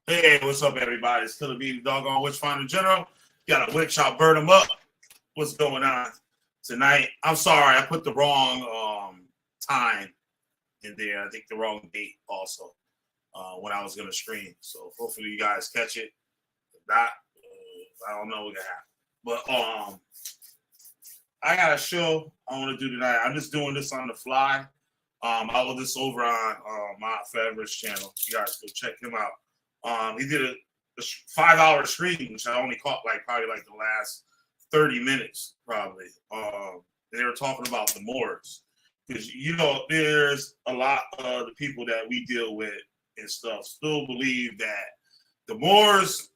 Hey, what's up, everybody? It's Killer B, the doggone witch finder general. Got a witch, I'll burn them up. What's going on tonight? I'm sorry, I put the wrong time in there. I think the wrong date also when I was going to stream. So hopefully you guys catch it. If not, I don't know what's going to happen. But I got a show I want to do tonight. I'm just doing this on the fly. I will this over on my favorite channel. You guys go check him out. He did a 5-hour stream, which I only caught probably the last 30 minutes, probably. They were talking about the Moors. Because, there's a lot of the people that we deal with and stuff still believe that the Moors,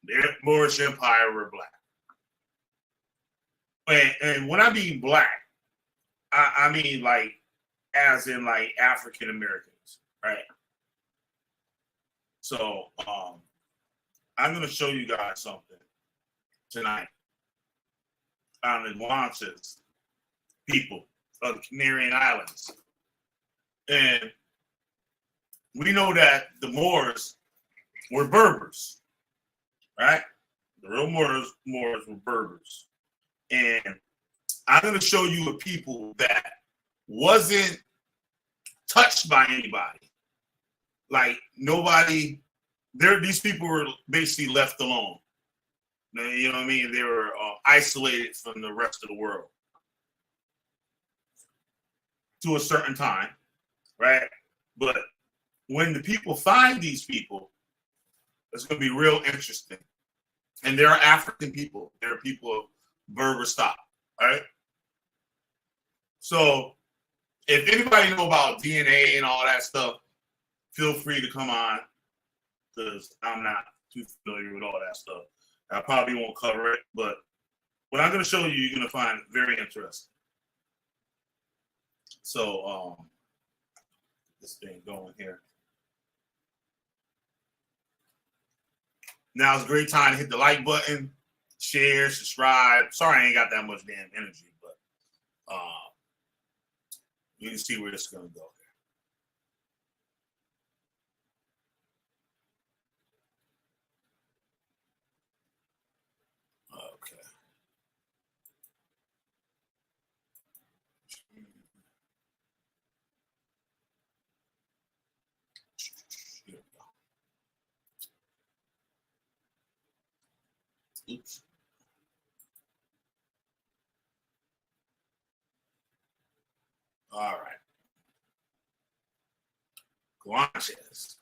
their Moorish Empire were black. And when I mean black, I mean as in African Americans, right? So I'm going to show you guys something tonight on the Guanches people of the Canary Islands. And we know that the Moors were Berbers, right? The real Moors were Berbers. And I'm going to show you a people that wasn't touched by anybody. Nobody, these people were basically left alone. You know what I mean? They were isolated from the rest of the world to a certain time, right? But when the people find these people, it's going to be real interesting. And they're African people. They're people of Berber stock, right? So if anybody know about DNA and all that stuff, feel free to come on, because I'm not too familiar with all that stuff. I probably won't cover it, but what I'm going to show you, you're going to find very interesting. So, this thing going here. Now it's a great time to hit the like button, share, subscribe. Sorry, I ain't got that much damn energy, but you can see where this is going to go. Okay. Here we go. Oops. All right. Guanches.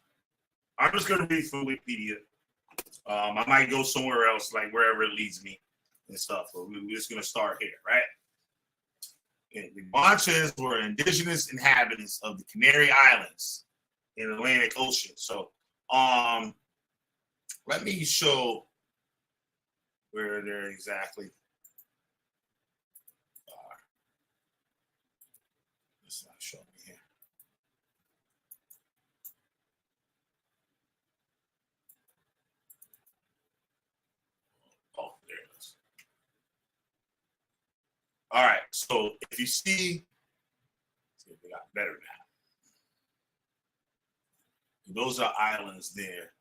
I'm just going to read from Wikipedia. I might go somewhere else, wherever it leads me and stuff. But we're just going to start here, right? And the Guanches were indigenous inhabitants of the Canary Islands in the Atlantic Ocean. So, let me show where they're exactly. It's not showing me here. Oh, there it is. All right. So if you see if we got better now. Those are islands there.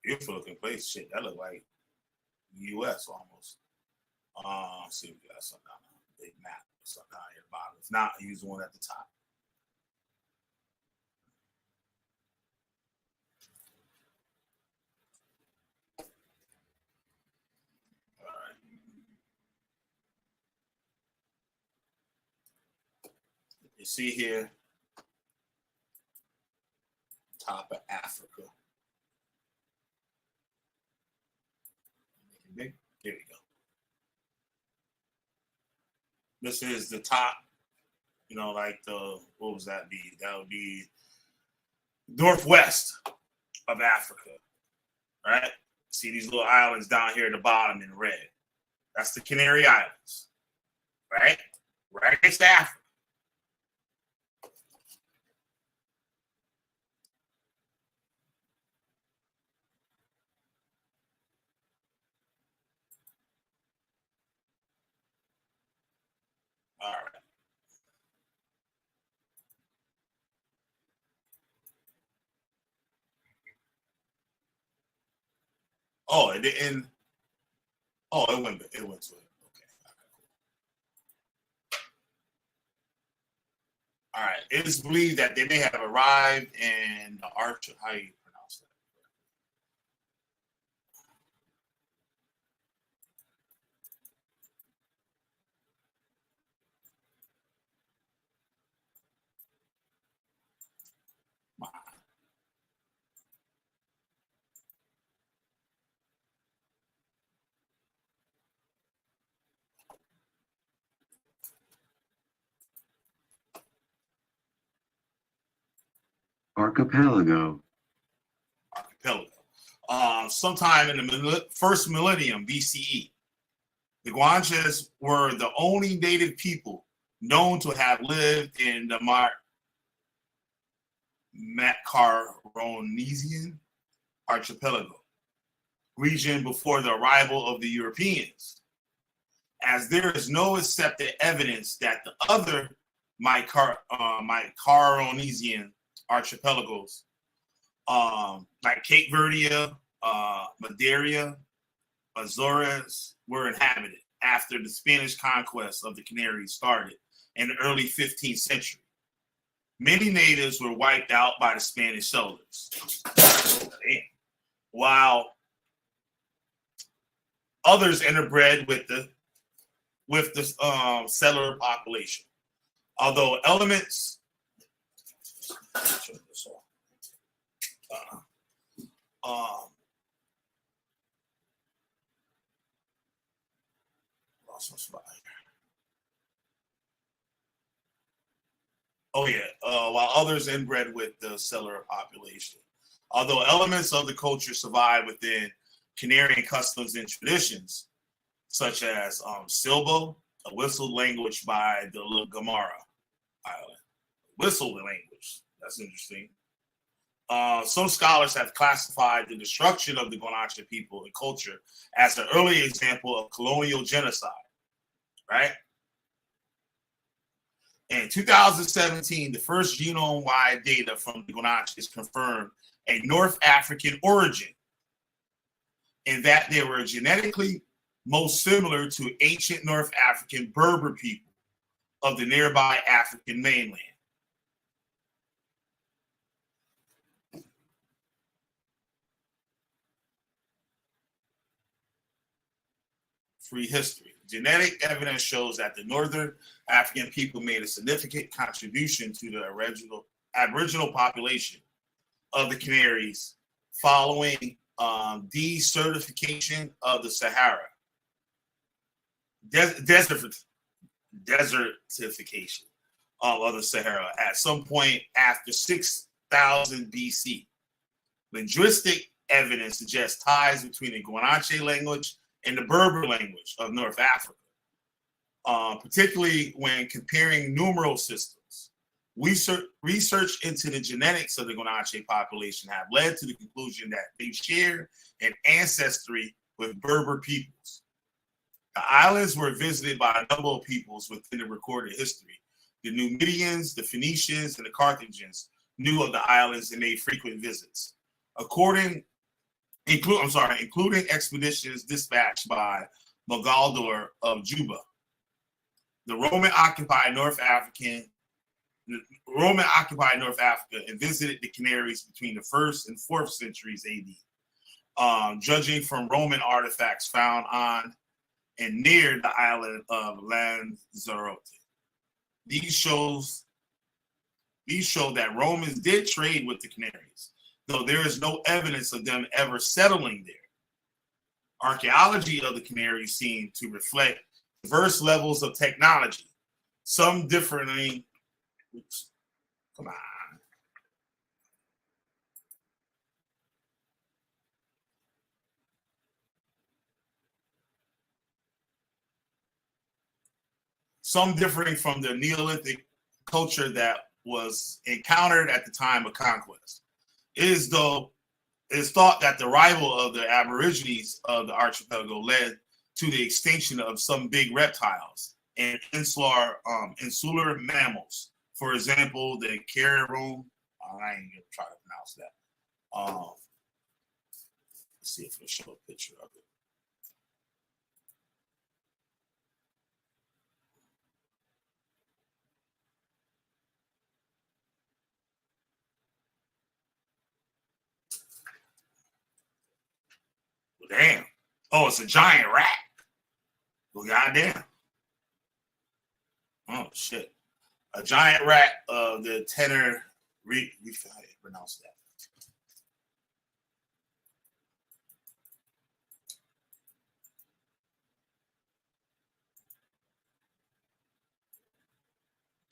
Beautiful looking place. Shit, that look like the U.S. almost. Let's see if we got something down there. Big map. Something down here at the bottom. If not, I use the one at the top. All right. You see here, top of Africa. There we go. This is the top, what was that be? That would be northwest of Africa, right? See these little islands down here at the bottom in red. That's the Canary Islands, right? Right next to Africa. All right. Oh, it didn't. Oh, it went to it. Okay. All right. It is believed that they may have arrived in the Arch. How do you pronounce that? Archipelago. Archipelago. Sometime in the first millennium BCE, the Guanches were the only native people known to have lived in the Macaronesian archipelago region before the arrival of the Europeans, as there is no accepted evidence that the other Macaronesian archipelagos, like Cape Verde, Madeira, Azores, were inhabited after the Spanish conquest of the Canary started in the early 15th century. Many natives were wiped out by the Spanish settlers, while others interbred with the settler population. Although elements lost my spot here. Oh yeah, while others inbred with the settler population. Although elements of the culture survive within Canarian customs and traditions, such as Silbo, a whistled language by the La Gomera Island. Whistled language. That's interesting. Some scholars have classified the destruction of the Guanche people and culture as an early example of colonial genocide, right? In 2017, the first genome-wide data from the Guanches confirmed a North African origin, in that they were genetically most similar to ancient North African Berber people of the nearby African mainland. Free history. Genetic evidence shows that the Northern African people made a significant contribution to the Aboriginal population of the Canaries following desertification of the Sahara. Desertification of the Sahara at some point after 6,000 BC. Linguistic evidence suggests ties between the Guanche language and the Berber language of North Africa, particularly when comparing numeral systems. Research into the genetics of the Guanche population have led to the conclusion that they share an ancestry with Berber peoples. The islands were visited by a number of peoples within the recorded history. The Numidians, the Phoenicians, and the Carthaginians knew of the islands and made frequent visits. Including expeditions dispatched by Mogador of Juba. The Roman occupied North Africa and visited the Canaries between the 1st and 4th centuries AD, judging from Roman artifacts found on and near the island of Lanzarote. These show that Romans did trade with the Canaries, though there is no evidence of them ever settling there. Archaeology of the Canaries seem to reflect diverse levels of technology, some differing. Oops, come on. Some differing from the Neolithic culture that was encountered at the time of conquest. It is thought that the arrival of the Aborigines of the archipelago led to the extinction of some big reptiles and insular mammals. For example, the Caribou. I ain't gonna try to pronounce that. Let's see if it'll show a picture of it. Well, damn. Oh, it's a giant rat. Well, goddamn. Oh, shit. A giant rat of the Tenor. How do you pronounce that?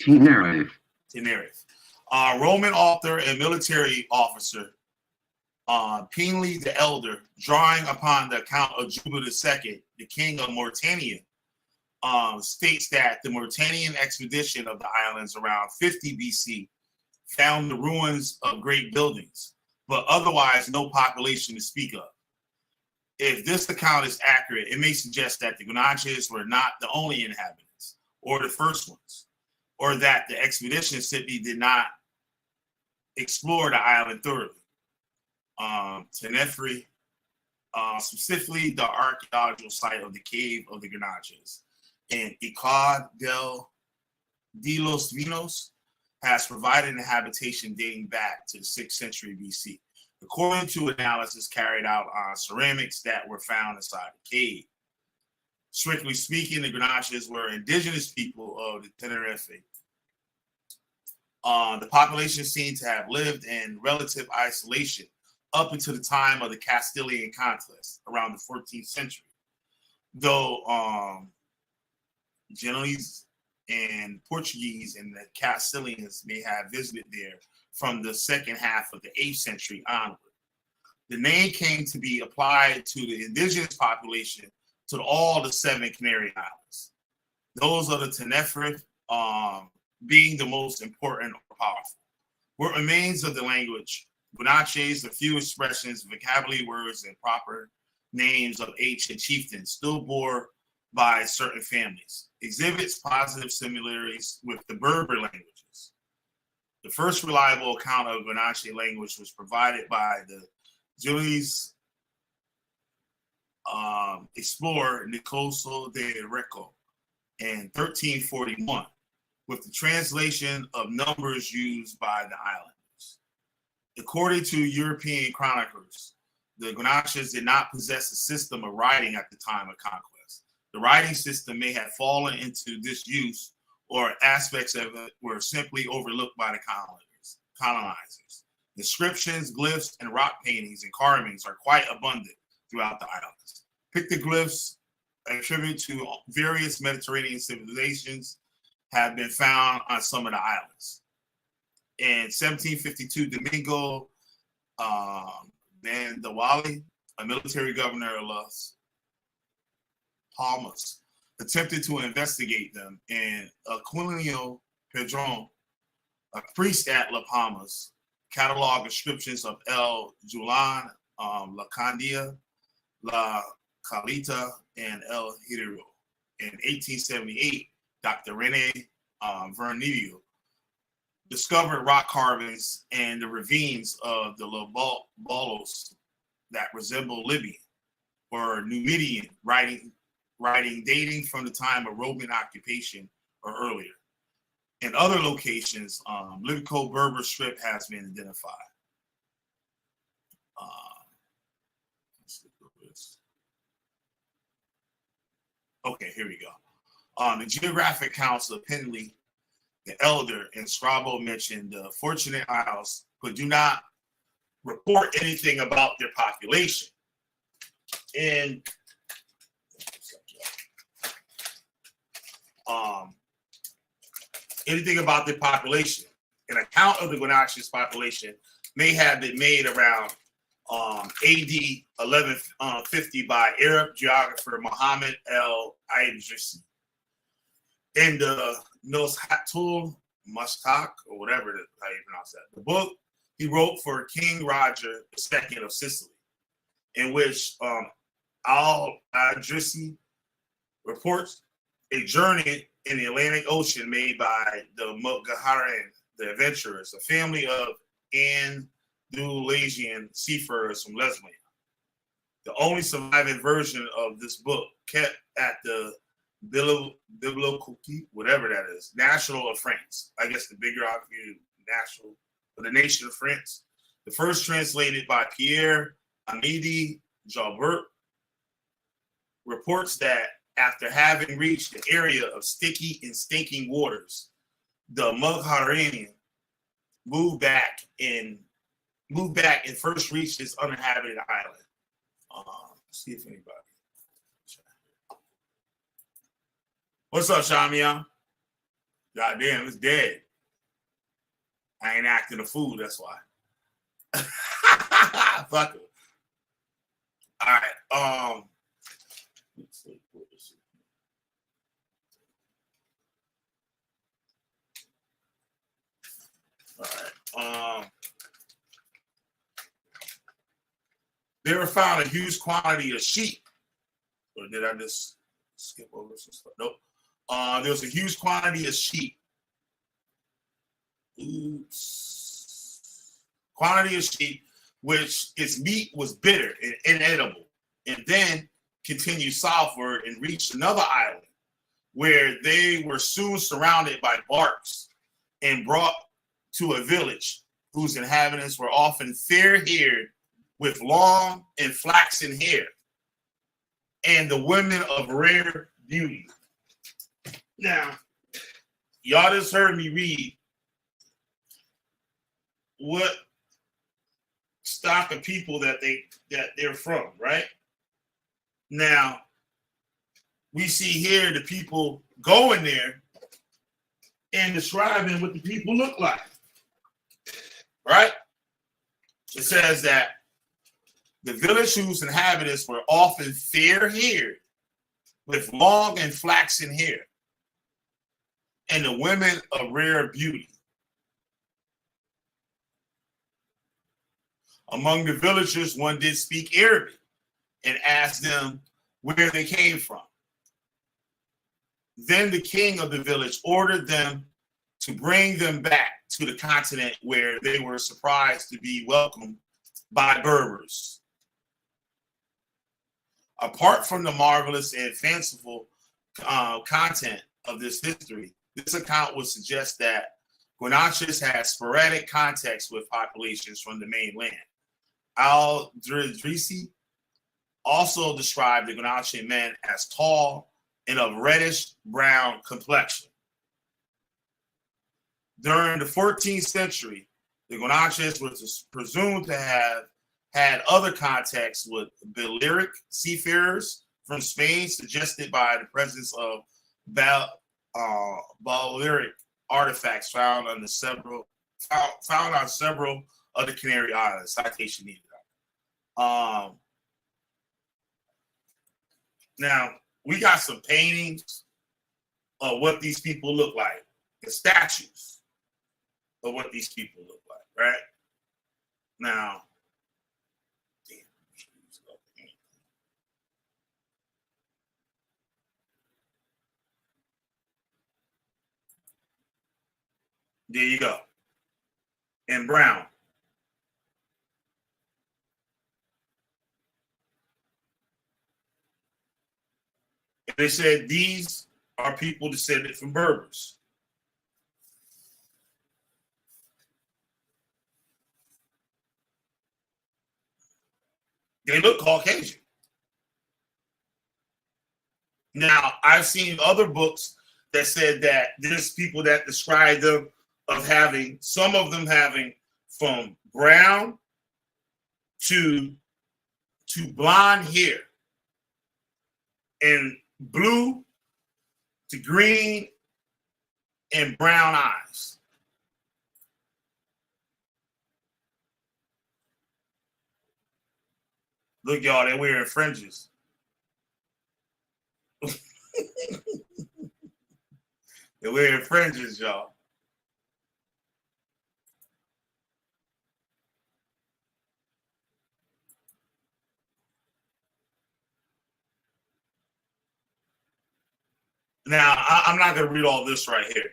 Canary. Canary. Roman author and military officer, Pinley the Elder, drawing upon the account of Juba II, the king of Mauritania, states that the Mauritanian expedition of the islands around 50 BC found the ruins of great buildings, but otherwise no population to speak of. If this account is accurate, it may suggest that the Guanches were not the only inhabitants or the first ones, or that the expedition simply did not explore the island thoroughly. Tenerife, specifically the archaeological site of the cave of the Guanches, and Icod de los Vinos has provided a habitation dating back to the 6th century BC, according to analysis carried out on ceramics that were found inside the cave. Strictly speaking, the Guanches were indigenous people of the Tenerife. The population seemed to have lived in relative isolation up until the time of the Castilian conquest around the 14th century, though Genoese and Portuguese and the Castilians may have visited there from the second half of the 8th century onward. The name came to be applied to the indigenous population to all the 7 Canary Islands, those of the Tenerife being the most important or powerful. What remains of the language, Guanches, a few expressions, vocabulary words, and proper names of ancient chieftains still bore by certain families, exhibits positive similarities with the Berber languages. The first reliable account of Guanche language was provided by the Genoese explorer Nicoso de Reco in 1341, with the translation of numbers used by the islanders. According to European chroniclers, the Guanches did not possess a system of writing at the time of conquest. The writing system may have fallen into disuse, or aspects of it were simply overlooked by the colonizers. Inscriptions, glyphs, and rock paintings and carvings are quite abundant throughout the islands. Pictoglyphs attributed to various Mediterranean civilizations have been found on some of the islands. In 1752, Domingo Bandawali, a military governor of Las Palmas, attempted to investigate them, and Aquilino Pedron, a priest at Las Palmas, cataloged inscriptions of El Julan, La Candia, La Calita, and El Hidero. In 1878, Dr. Rene Vernillo discovered rock carvings and the ravines of the Lobalos that resemble Libyan or Numidian writing dating from the time of Roman occupation or earlier. In other locations, Libico-Berber script has been identified. Okay, here we go. The Geographic Council of Pinley the Elder and Strabo mentioned the Fortunate Isles, but do not report anything about their population. And anything about their population. An account of the Guanches population may have been made around AD 1150 by Arab geographer Muhammad el-Idrisi. In the Nuzhatul Mustaq, or whatever how you pronounce that, the book he wrote for King Roger II of Sicily, in which al-Idrisi reports a journey in the Atlantic Ocean made by the Mugaharan, the adventurers, a family of Andalusian seafarers from Lesbia. The only surviving version of this book kept at the Bibliothèque, whatever that is, National of France. I guess the Bibliothèque National of the Nation of France. The first translated by Pierre Amidi Jalbert, reports that after having reached the area of sticky and stinking waters, the Mugharanian moved back and first reached this uninhabited island. See if anybody. What's up, Shamiya? Goddamn, it's dead. I ain't acting a fool, that's why. Fuck it. All right. Let's see. All right. They were found a huge quantity of sheep. Or did I just skip over some stuff? Nope. There was a huge quantity of sheep. Oops. Quantity of sheep, which its meat was bitter and inedible, and then continued southward and reached another island where they were soon surrounded by barks and brought to a village whose inhabitants were often fair-haired with long and flaxen hair, and the women of rare beauty. Now, y'all just heard me read what stock of people that they're from, right? Now, we see here the people going there and describing what the people look like, right? It says that the village whose inhabitants were often fair-haired with long and flaxen hair, and the women of rare beauty. Among the villagers, one did speak Arabic and asked them where they came from. Then the king of the village ordered them to bring them back to the continent, where they were surprised to be welcomed by Berbers. Apart from the marvelous and fanciful content of this history, this account would suggest that Guanches had sporadic contacts with populations from the mainland. Al-Dridrisi also described the Guanche men as tall and of reddish-brown complexion. During the 14th century, the Guanches was presumed to have had other contacts with Balearic seafarers from Spain, suggested by the presence of Balearic artifacts found on several of the Canary Islands. Citation needed. Now we got some paintings of what these people look like, and statues of what these people look like, right? Now, there you go. And brown. They said these are people descended from Berbers. They look Caucasian. Now, I've seen other books that said that there's people that describe them of having, some of them having from brown to blonde hair and blue to green and brown eyes. Look, y'all, they're wearing fringes. They're wearing fringes, y'all. Now, I'm not going to read all this right here,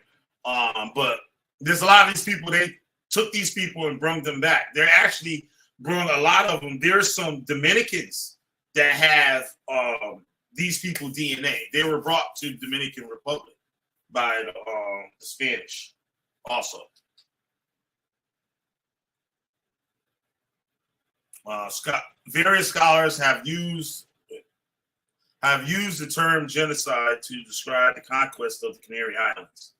but there's a lot of these people, they took these people and brought them back. They're actually brought a lot of them. There's some Dominicans that have these people DNA. They were brought to Dominican Republic by the Spanish also. Various scholars have used the term genocide to describe the conquest of the Canary Islands.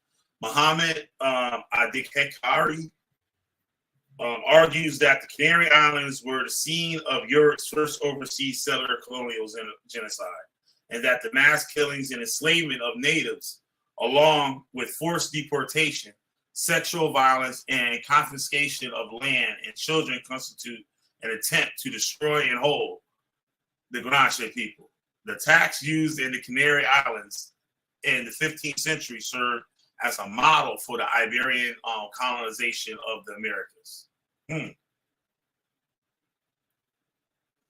Muhammad Adikekari argues that the Canary Islands were the scene of Europe's first overseas settler colonial genocide, and that the mass killings and enslavement of natives, along with forced deportation, sexual violence, and confiscation of land and children, constitute an attempt to destroy and hold the Guanche people. The attacks used in the Canary Islands in the 15th century served as a model for the Iberian colonization of the Americas.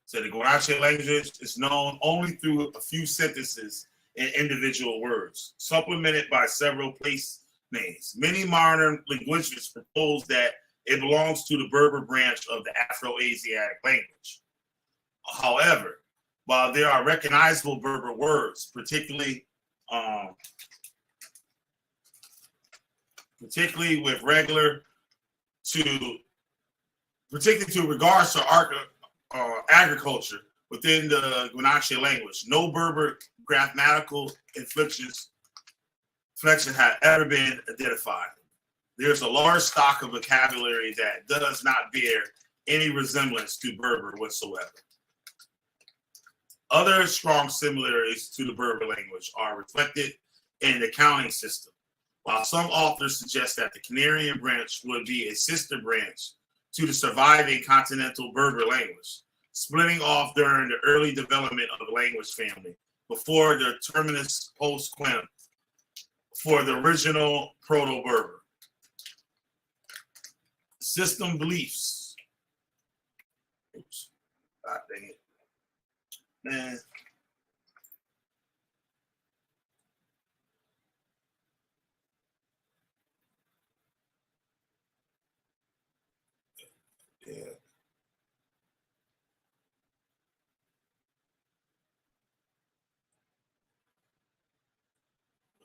So the Guanche language is known only through a few sentences and individual words, supplemented by several place names. Many modern linguists propose that it belongs to the Berber branch of the Afro-Asiatic language. However, while there are recognizable Berber words, particularly with regards to agriculture within the Guanche language, no Berber grammatical inflection have ever been identified. There's a large stock of vocabulary that does not bear any resemblance to Berber whatsoever. Other strong similarities to the Berber language are reflected in the counting system. While some authors suggest that the Canarian branch would be a sister branch to the surviving continental Berber language, splitting off during the early development of the language family before the terminus post quem for the original Proto-Berber. System beliefs. Oops. God dang it. Man. Yeah.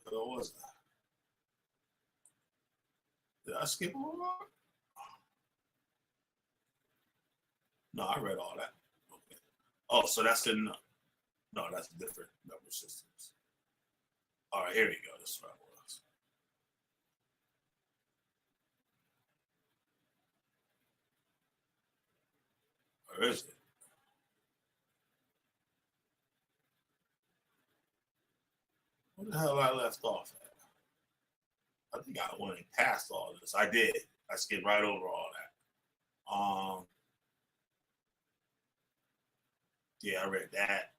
What was that? Did I skip over? No, I read all that. Okay. Oh, so that's in no, that's different number systems. All right, here you go. This is what it was. Where is it? What the hell I left off at? I think I went past all this. I did. I skipped right over all that. Yeah, I read that.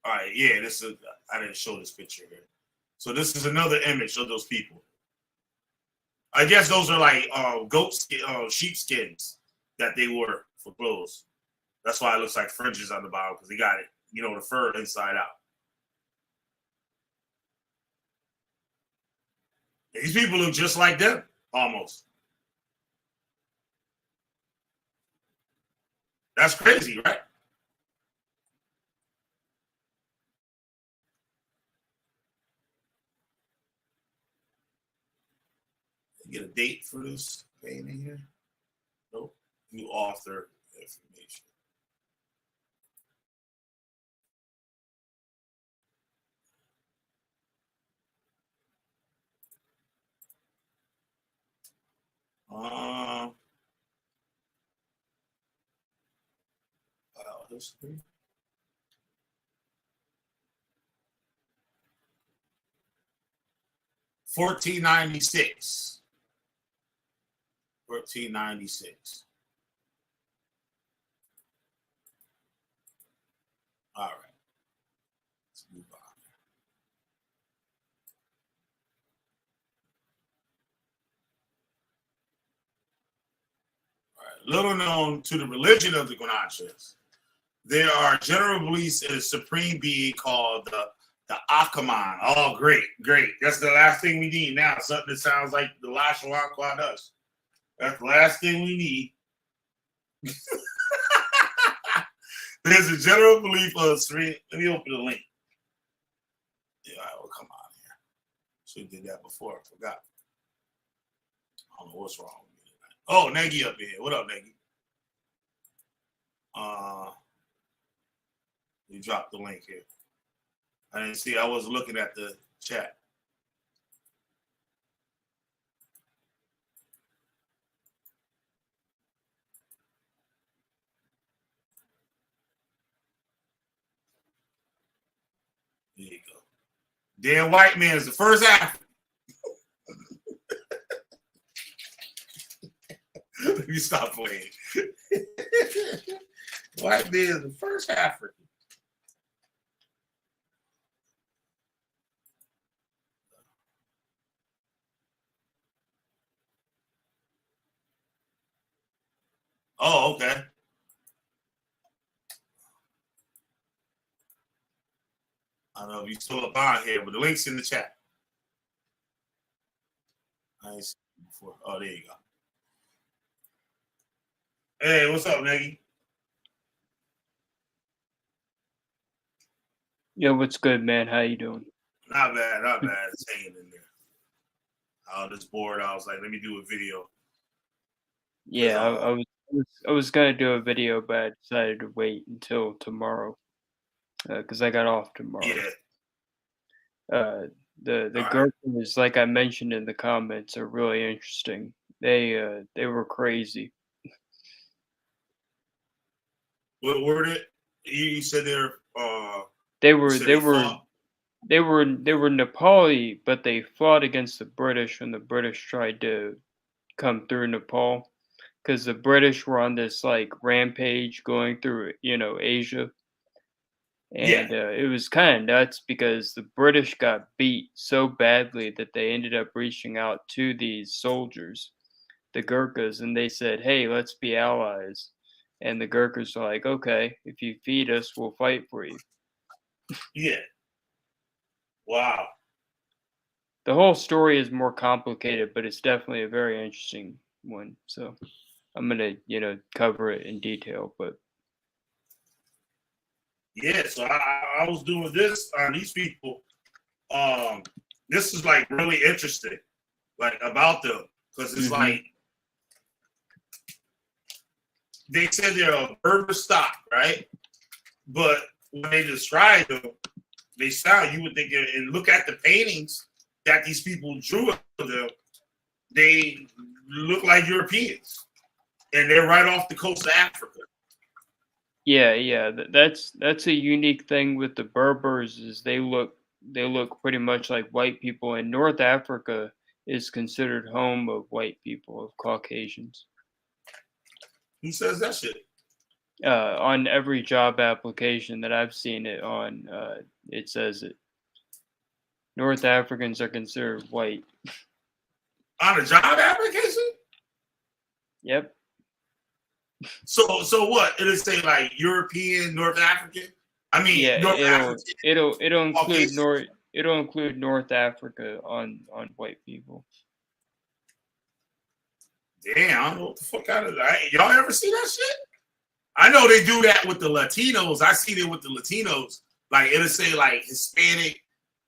All right, yeah, this is. I didn't show this picture here. So this is another image of those people. I guess those are like goat skin, sheep skins that they wore for clothes. That's why it looks like fringes on the bottom because they got it, the fur inside out. These people look just like them, almost. That's crazy, right? Get a date for this painting here? Nope. New author information. File history. $14.96. $14.96. All right. Let's move on. All right. Little known to the religion of the Guanches, there are general beliefs in a supreme being called the Akaman. Oh, great, great. That's the last thing we need now. Something that sounds like the La Shawan does. That's the last thing we need. There's a general belief of serene. Let me open the link. Yeah, all right, well, come on here. Should have did that before. I forgot. I don't know what's wrong with me. Oh, Nagy up here. What up, Nagy? You dropped the link here. I didn't see. I was looking at the chat. There you go. Dan White Man is the first African. Let me stop playing. White Man is the first African. Oh, okay. I don't know if you still up on here, but the link's in the chat. I ain't seen it before. Oh, there you go. Hey, what's up, Nagy? Yo, what's good, man? How you doing? Not bad, not bad. It's hanging in there. I was just bored. I was like, let me do a video. Yeah, I was gonna do a video, but I decided to wait until tomorrow because I got off tomorrow. Yeah. The All right. Gurkhas, like I mentioned in the comments, are really interesting. They were crazy. What were it? You said they're They were said they they were fought? they were Nepali, but they fought against the British when the British tried to come through Nepal, because the British were on this like rampage going through Asia. Yeah. And it was kind of nuts because the British got beat so badly that they ended up reaching out to these soldiers, the Gurkhas, and they said, "Hey, let's be allies." And the Gurkhas are like, "Okay, if you feed us, we'll fight for you." Yeah. Wow. The whole story is more complicated, but it's definitely a very interesting one. So I'm gonna, cover it in detail. But Yeah. So I was doing this on these people. This is like really interesting, like about them, because it's like they said they're a Berber stock, right? But when they describe them, they sound, you would think, and look at the paintings that these people drew of them, they look like Europeans, and they're right off the coast of Africa. yeah, that's a unique thing with the Berbers is they look pretty much like white people, and North Africa is considered home of white people, of Caucasians. Who says that shit? On every job application that I've seen it on, it says it. North Africans are considered white. On a job application? Yep. So what? It'll say like European, North African. I mean, Yeah, North African. it'll include Caucasian. it'll include North Africa on white people. Damn, I don't know what the fuck out of that. Y'all ever see that shit? I know they do that with the Latinos. I see it with the Latinos. Like it'll say like Hispanic.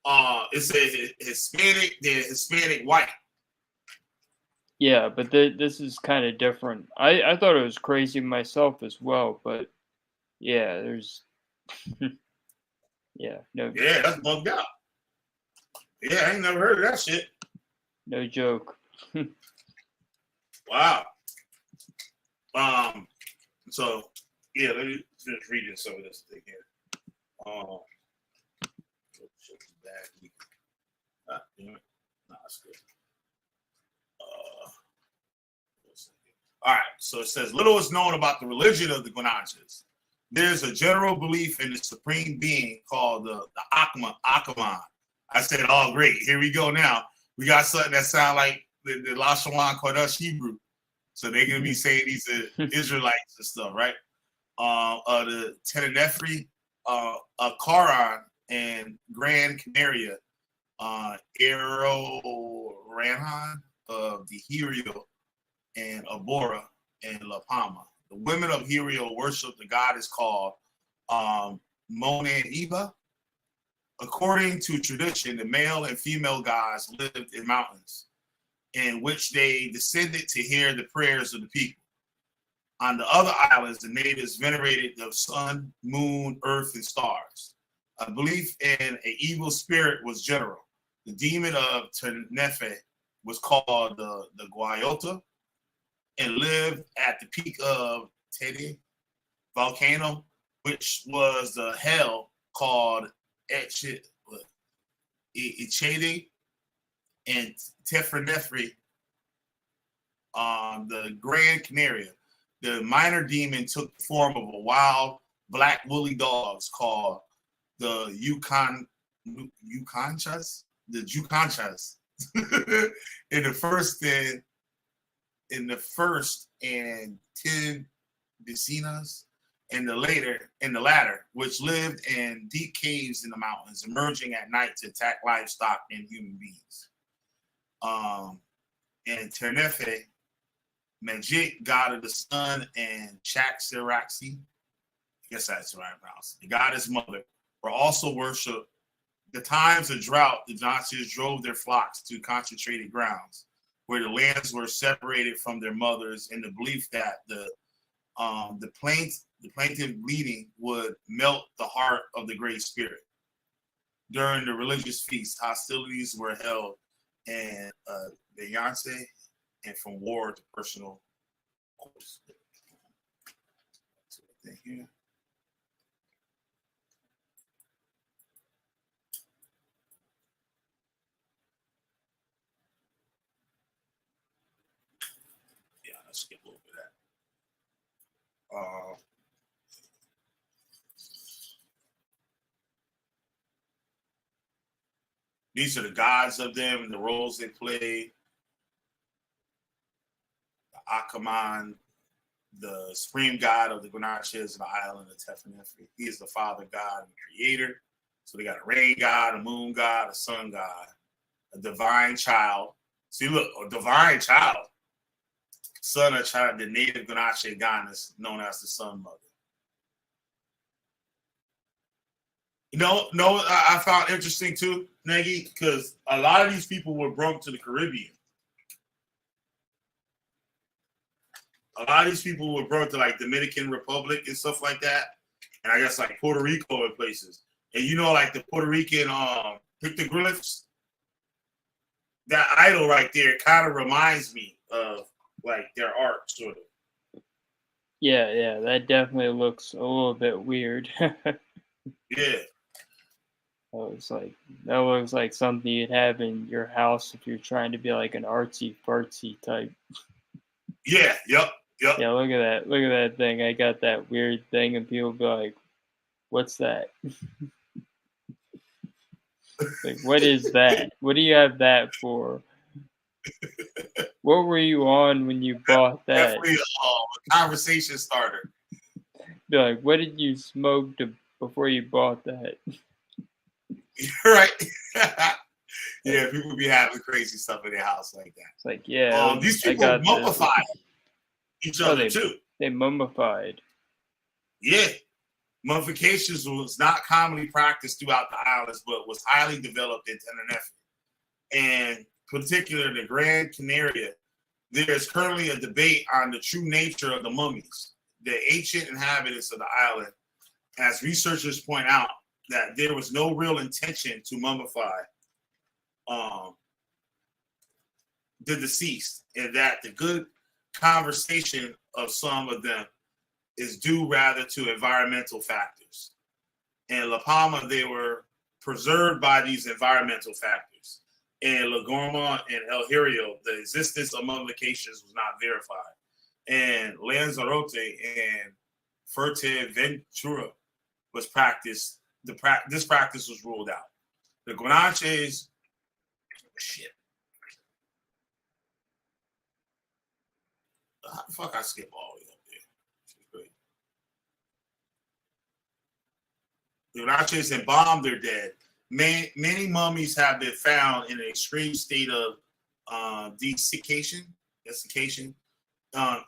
It says Hispanic, then Hispanic white. Yeah, but this is kind of different. I thought it was crazy myself as well, but yeah, there's yeah, Yeah, that's bugged out. Yeah, I ain't never heard of that shit. no joke. Wow. So yeah, let me finish reading some of this thing here. Nah, it's good. All right, so it says little is known about the religion of the Guanches. There's a general belief in the supreme being called the Akaman. I said, oh, great. Here we go now. We got something that sounds like the Lashawan Kodesh Hebrew. So they're going to be saying these are Israelites and stuff, right? The Tenerife, Caron, and Gran Canaria, Aero Ranhan of the Hirio, and Abora and La Palma. The women of Hirio worship the goddess called Mona and Eva. According to tradition, the male and female gods lived in mountains in which they descended to hear the prayers of the people. On the other islands, the natives venerated the sun, moon, earth, and stars. A belief in an evil spirit was general. The demon of Ternefe was called the Guayota and lived at the peak of Tede volcano, which was the hell called Echede and Tefrenefri on the Grand Canary. The minor demon took the form of a wild black woolly dogs called the Yuconchas. in the first and 10 Vecinas, and the latter, which lived in deep caves in the mountains, emerging at night to attack livestock and human beings. And Ternefe, Magic, god of the sun, and Chaxiraxi, I guess that's the right pronounce, the goddess mother, were also worshipped. The times of drought, the Nazis drove their flocks to concentrated grounds where the lands were separated from their mothers in the belief that the plaintive bleeding would melt the heart of the Great Spirit. During the religious feast, hostilities were held in Guanche, and from war to personal course. Here. Yeah, let's skip a little bit of that. These are the gods of them and the roles they play. Akaman, the supreme god of the Guanches and the island of Tefnefi. He is the father god and creator. So they got a rain god, a moon god, a sun god, a divine child. See, look, a divine child. Son of child, the native Guanche goddess known as the sun mother. No, I found interesting too, Nagy, because a lot of these people were brought to the Caribbean. A lot of these people were brought to like Dominican Republic and stuff like that, and I guess like Puerto Rico and places. And you know, like the Puerto Rican pictoglyphs, that idol right there kind of reminds me of like their art, sort of. Yeah, that definitely looks a little bit weird. Yeah. That looks like something you'd have in your house if you're trying to be like an artsy fartsy type. Yeah, yep. Yeah, look at that. Look at that thing. I got that weird thing, and people be like, what's that? Like, what is that? What do you have that for? What were you on when you bought that? Definitely a conversation starter. Be like, what did you smoke before you bought that? Right. Yeah, people be having crazy stuff in their house like that. It's like, yeah. These people mummified each other too. They mummified. Yeah. Mummifications was not commonly practiced throughout the islands, but was highly developed in Tenerife. And particularly the Grand Canary, there is currently a debate on the true nature of the mummies. The ancient inhabitants of the island, as researchers point out, that there was no real intention to mummify the deceased, and that the good conversation of some of them is due rather to environmental factors. In La Palma, they were preserved by these environmental factors. In La Gorma and El Hierro, the existence of mummifications was not verified. And Lanzarote and Fuerteventura was practiced. This practice was ruled out. The Guanches, shit. How the fuck I skip all the way up there? The Guanches embalmed their dead. Many mummies have been found in an extreme state of desiccation,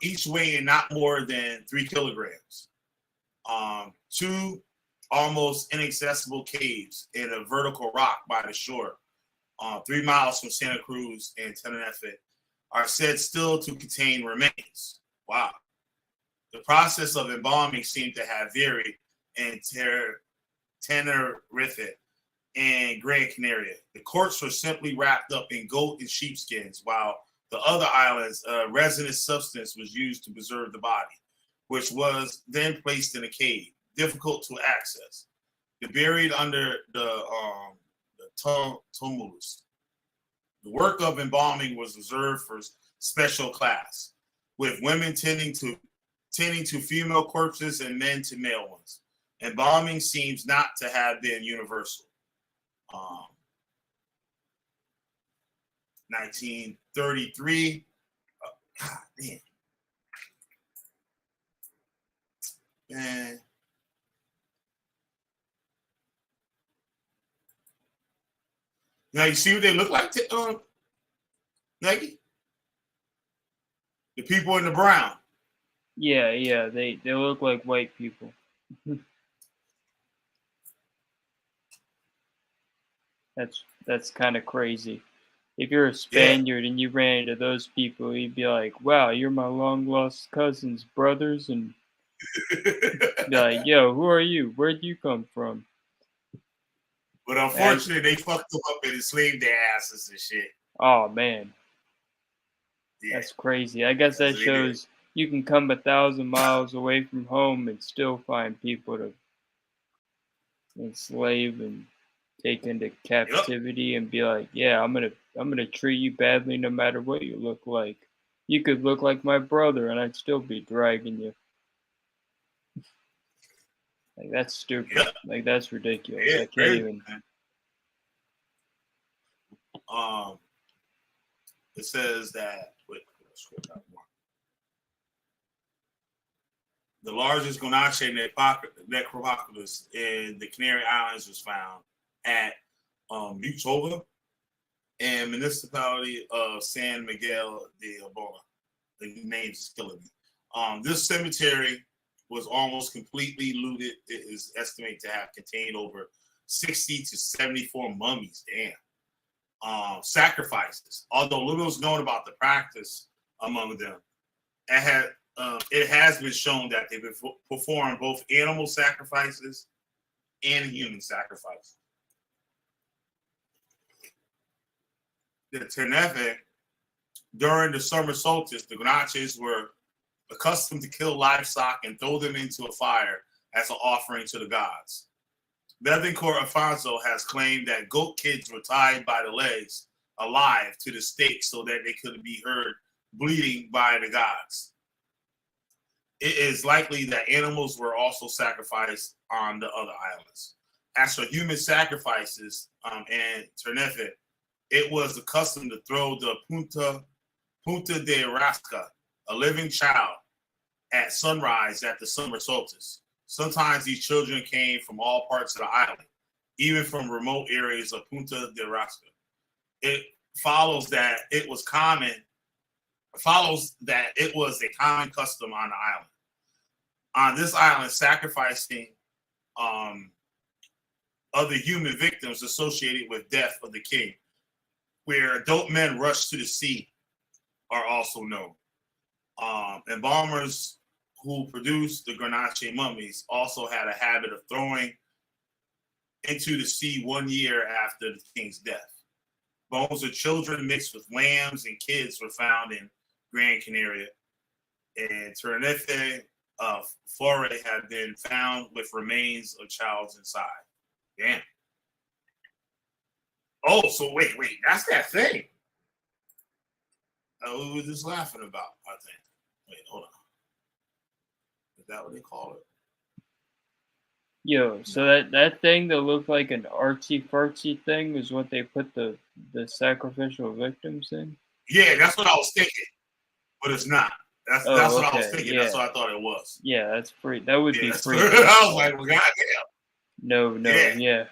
each weighing not more than 3 kilograms. 2 almost inaccessible caves in a vertical rock by the shore, 3 miles from Santa Cruz and Tenerife, are said still to contain remains. Wow. The process of embalming seemed to have varied in Tenerife and Gran Canaria. The corpses were simply wrapped up in goat and sheepskins, while the other islands, resinous substance was used to preserve the body, which was then placed in a cave, difficult to access. They're buried under the tumulus. The work of embalming was reserved for special class, with women tending to female corpses and men to male ones. Embalming seems not to have been universal. 1933. God damn. Man. Now you see what they look like, Nike? The people in the brown. Yeah, they look like white people. That's kind of crazy. If you're a Spaniard and you ran into those people, you'd be like, "Wow, you're my long lost cousins, brothers," and be like, "Yo, who are you? Where'd you come from?" But unfortunately, they fucked them up and enslaved their asses and shit. Oh man, Yeah. that's crazy. I guess that shows you can come 1,000 miles away from home and still find people to enslave and take into captivity and be like, "Yeah, I'm gonna treat you badly no matter what you look like. You could look like my brother and I'd still be dragging you." Like that's stupid. Yep. Like that's ridiculous. Yeah, I can't even. It says that the largest Guanche necropolis in the Canary Islands was found at Utova and municipality of San Miguel de Obona. The names is killing me. This cemetery was almost completely looted. It is estimated to have contained over 60 to 74 mummies. Damn. Sacrifices. Although little is known about the practice among them, it has been shown that they perform both animal sacrifices and human sacrifices. The Tenerife, during the summer solstice, the Guanches were accustomed to kill livestock and throw them into a fire as an offering to the gods. Bethencourt Afonso has claimed that goat kids were tied by the legs alive to the stake so that they could be heard bleeding by the gods. It is likely that animals were also sacrificed on the other islands. As for human sacrifices in Tenerife, it was the custom to throw the punta de rasca, a living child, at sunrise at the summer solstice. Sometimes these children came from all parts of the island, even from remote areas of Punta de Rasca. It follows that it was a common custom on the island. On this island, sacrificing other human victims associated with death of the king, where adult men rushed to the sea, are also known. Embalmers who produced the Guanche mummies also had a habit of throwing into the sea 1 year after the king's death. Bones of children mixed with lambs and kids were found in Gran Canaria. And Tenerife, Foray had been found with remains of children inside. Damn. Oh, so wait, that's that thing. We were just laughing about, I think. Wait, hold on. Is that what they call it? Yo, so that thing that looked like an artsy fartsy thing is what they put the sacrificial victims in? Yeah, that's what I was thinking. But it's not. That's what I was thinking. Yeah. That's what I thought it was. Yeah, that's free. That would be free. I was like, well, goddamn. No, yeah.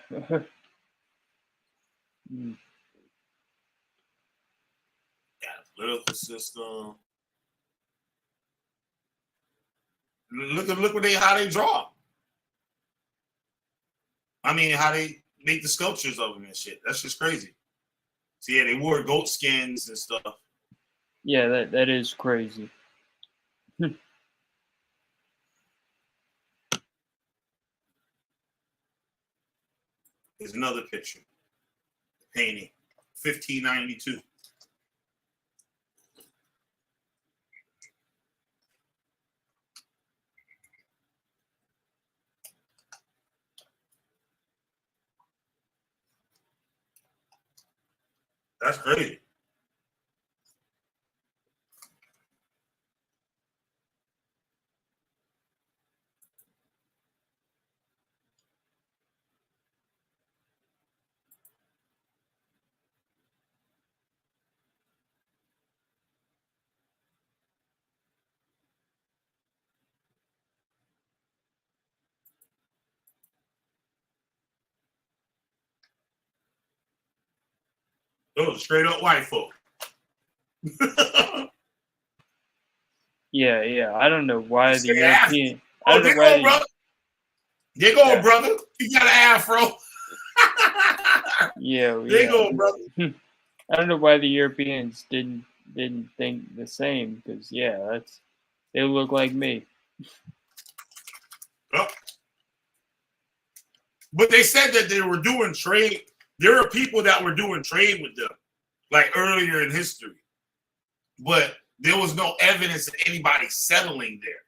Political system. Look how they draw. I mean, how they make the sculptures of them and shit. That's just crazy. So yeah, they wore goat skins and stuff. Yeah, that is crazy. Here's another picture. Painting. 1592. That's crazy. Those are straight up white folk. Yeah. I don't know why the Yeah. European. I Oh, don't there know why go, brother. There go, Yeah. brother. You got an afro. Yeah, There yeah. go, brother. I don't know why the Europeans didn't think the same, because they look like me. Oh. But they said that they were doing trade. There are people that were doing trade with them, like earlier in history. But there was no evidence of anybody settling there.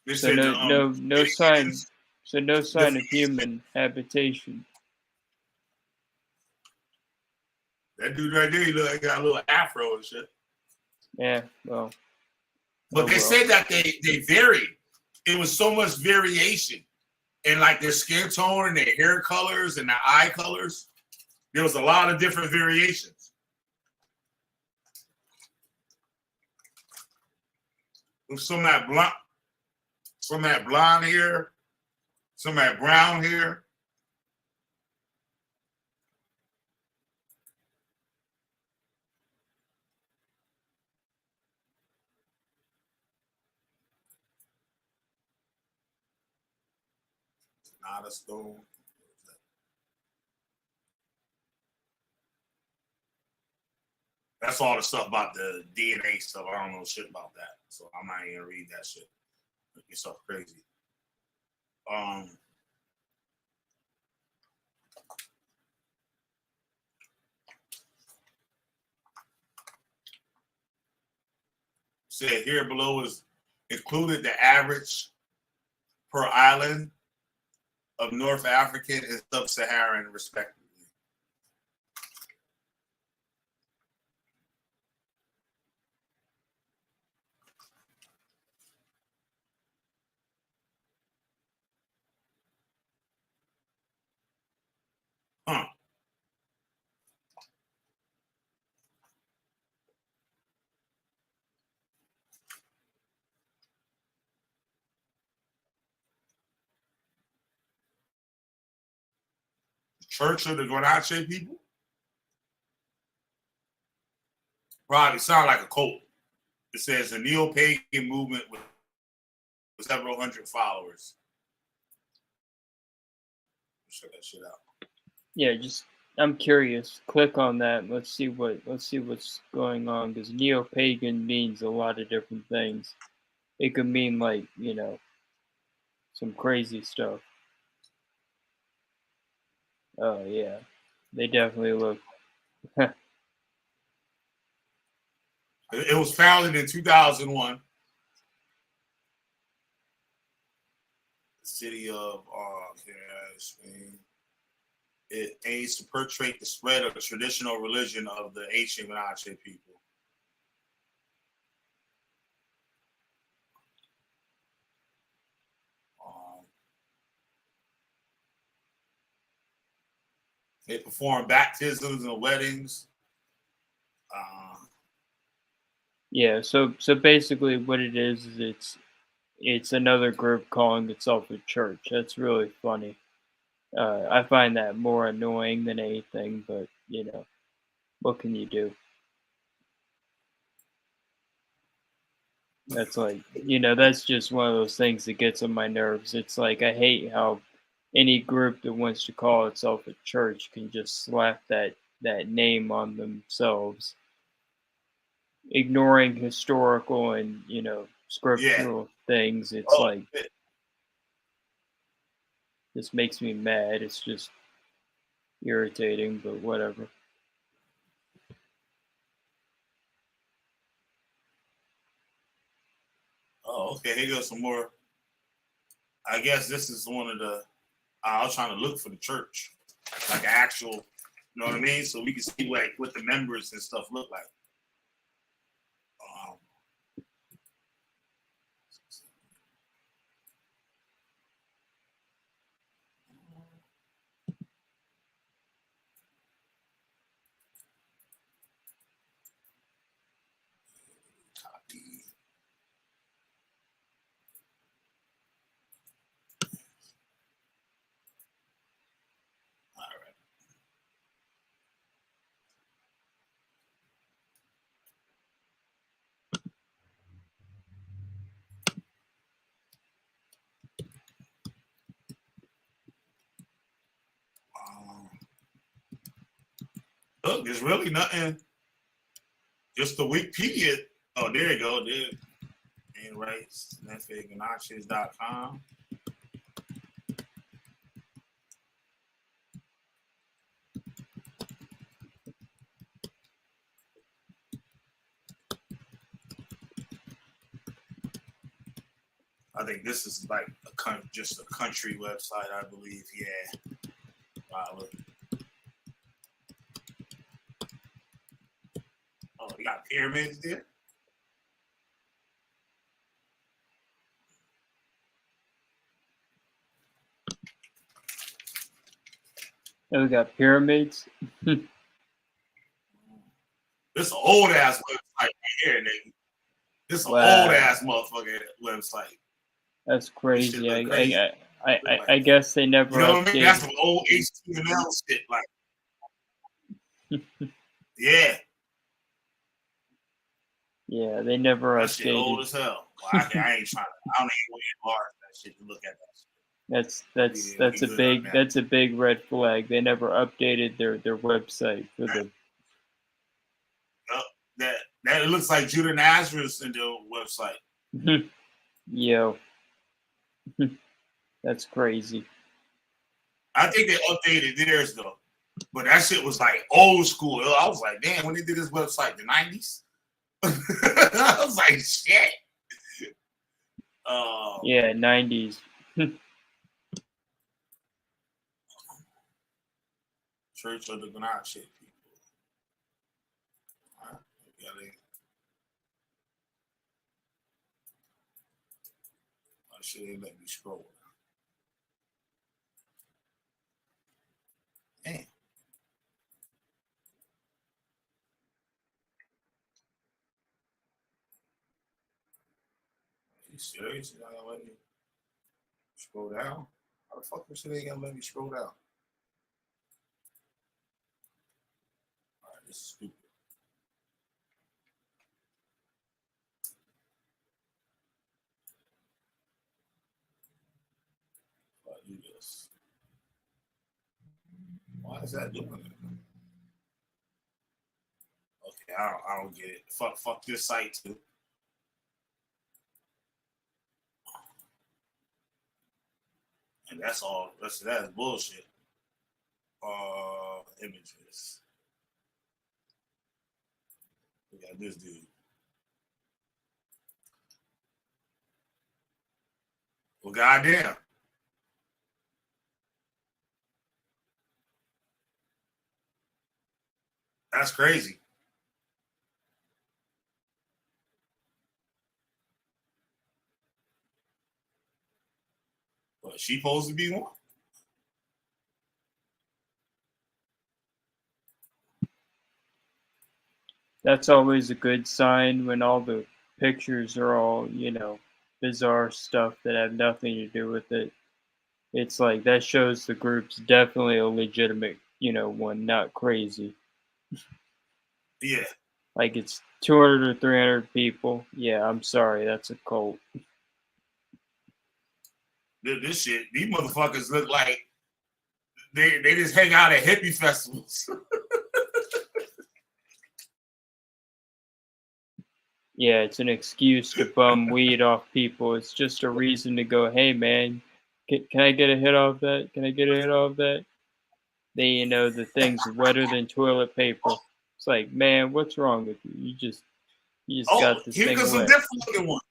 They So said no sign. So no sign of human habitation. That dude right there, he look like he got a little afro and shit. Yeah, well. But they said that they varied. It was so much variation in like their skin tone and their hair colors and their eye colors. There was a lot of different variations. Some had blonde hair, some had brown hair. Not a stone. That's all the stuff about the DNA stuff. I don't know shit about that, so I'm not even gonna read that shit. Make yourself crazy. Said here below is included the average per island of North African and Sub-Saharan, respectively. Huh. Church of the Guanche people? Probably sound like a cult. It says a neo-pagan movement with several hundred followers. Check that shit out. Yeah, I'm curious. Click on that. Let's see what's going on, because neo-pagan means a lot of different things. It could mean like, some crazy stuff. Oh yeah. They definitely look. It was founded in 2001. The city of Spain. It aims to perpetrate the spread of the traditional religion of the ancient Guanche people. They perform baptisms and weddings. Yeah, so basically what it is it's another group calling itself a church. That's really funny. I find that more annoying than anything, but what can you do? That's like, that's just one of those things that gets on my nerves. It's like I hate how any group that wants to call itself a church can just slap that name on themselves, ignoring historical and Yeah. scriptural things. It's Oh, like this makes me mad. It's just irritating, but whatever. okay. Here goes some more. I guess this is one of the. I was trying to look for the church, like an actual. You know what I mean? So we can see like what the members and stuff look like. Um, copy. All right. Look, there's really nothing. Just the Wikipedia. Oh, there you go. There. And right, Netflix.com. I think this is like just a country website, I believe. Yeah. Wow, oh, you got pyramids there? And we got pyramids. This is an old ass website right here, nigga. This is an Wow. old ass motherfucking website. That's crazy. Crazy. I guess they never. You know what I mean? That's some old HTML shit. Like, yeah. Yeah, they never that shit old updated. as hell. Well, I ain't trying to. I don't even want to enlarge that shit to look at that shit. That's a big red flag. They never updated their website for the. That it looks like Judah Nazareth in their website. Yo, that's crazy. I think they updated theirs though, but that shit was like old school. I was like, damn, when they did this website, the 90s. I was like, shit. Yeah, 90s. Church of the Guanche people. All right. I should have let me scroll. Damn. Are you serious? You're not gonna let me scroll down? How the fuck was they gonna let me scroll down? All right, this is stupid. If I do this. Why is that doing it? Okay, I don't get it. Fuck this site too. And that's all. That's bullshit. Images. We got this dude. Well, goddamn. That's crazy. But she supposed to be one. That's always a good sign when all the pictures are all, bizarre stuff that have nothing to do with it. It's like that shows the group's definitely a legitimate, one, not crazy. Yeah. Like it's 200 or 300 people. Yeah, I'm sorry, that's a cult. This shit, these motherfuckers look like they just hang out at hippie festivals. Yeah, it's an excuse to bum weed off people. It's just a reason to go, hey man, can I get a hit off that? Can I get a hit off that? Then the thing's wetter than toilet paper. It's like, man, what's wrong with you? You just Oh, got this here thing comes some wet. different looking ones.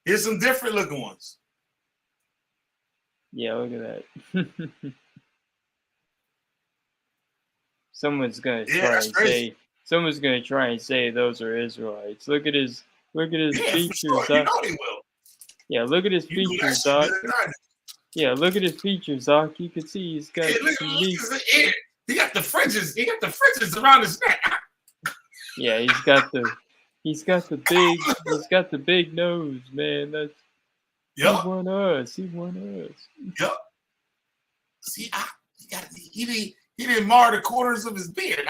Here's some different looking ones. Yeah, look at that. Someone's gonna Yeah, try that's and crazy. say someone's gonna try and say those are Israelites. Look at his Yeah, for features, sure. You Doc. know they will. Yeah, look at his You do that features, shit Doc. better than I do. Yeah, look at his features, Doc. You can see he's got Hey, look some at deep. his ear. He got the fringes. He got the fringes around his neck. Yeah, he's got the big nose, man. That's he Yup. won us. He won us. Yup. See, he didn't mar the corners of his beard.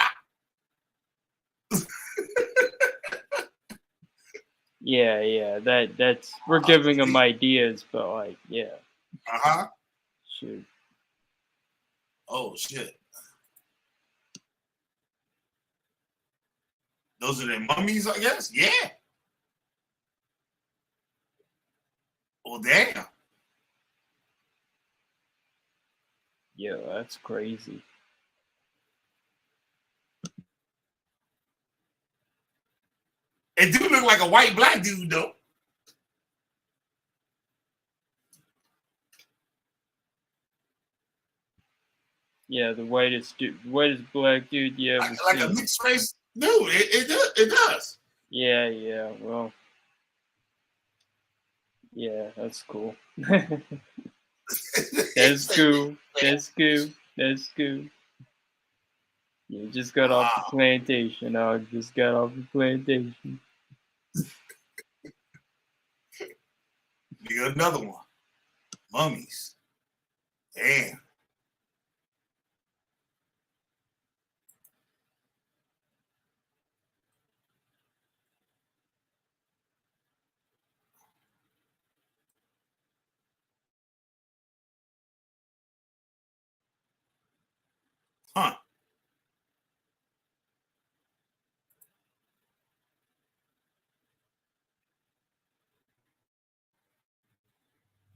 Yeah. That's we're giving him ideas, but like, yeah, Uh-huh. shoot. Oh shit. Those are the mummies, I guess? Yeah. Well, damn. Yeah, that's crazy. It do look like a white black dude, though. Yeah, the whitest black dude you ever Like seen. a mixed race dude. It does. Yeah. Well, yeah, that's cool. That's cool. That's cool. That's cool. You just got off the Wow. plantation. I just got off the plantation. You got another one. Mummies. Damn. Huh.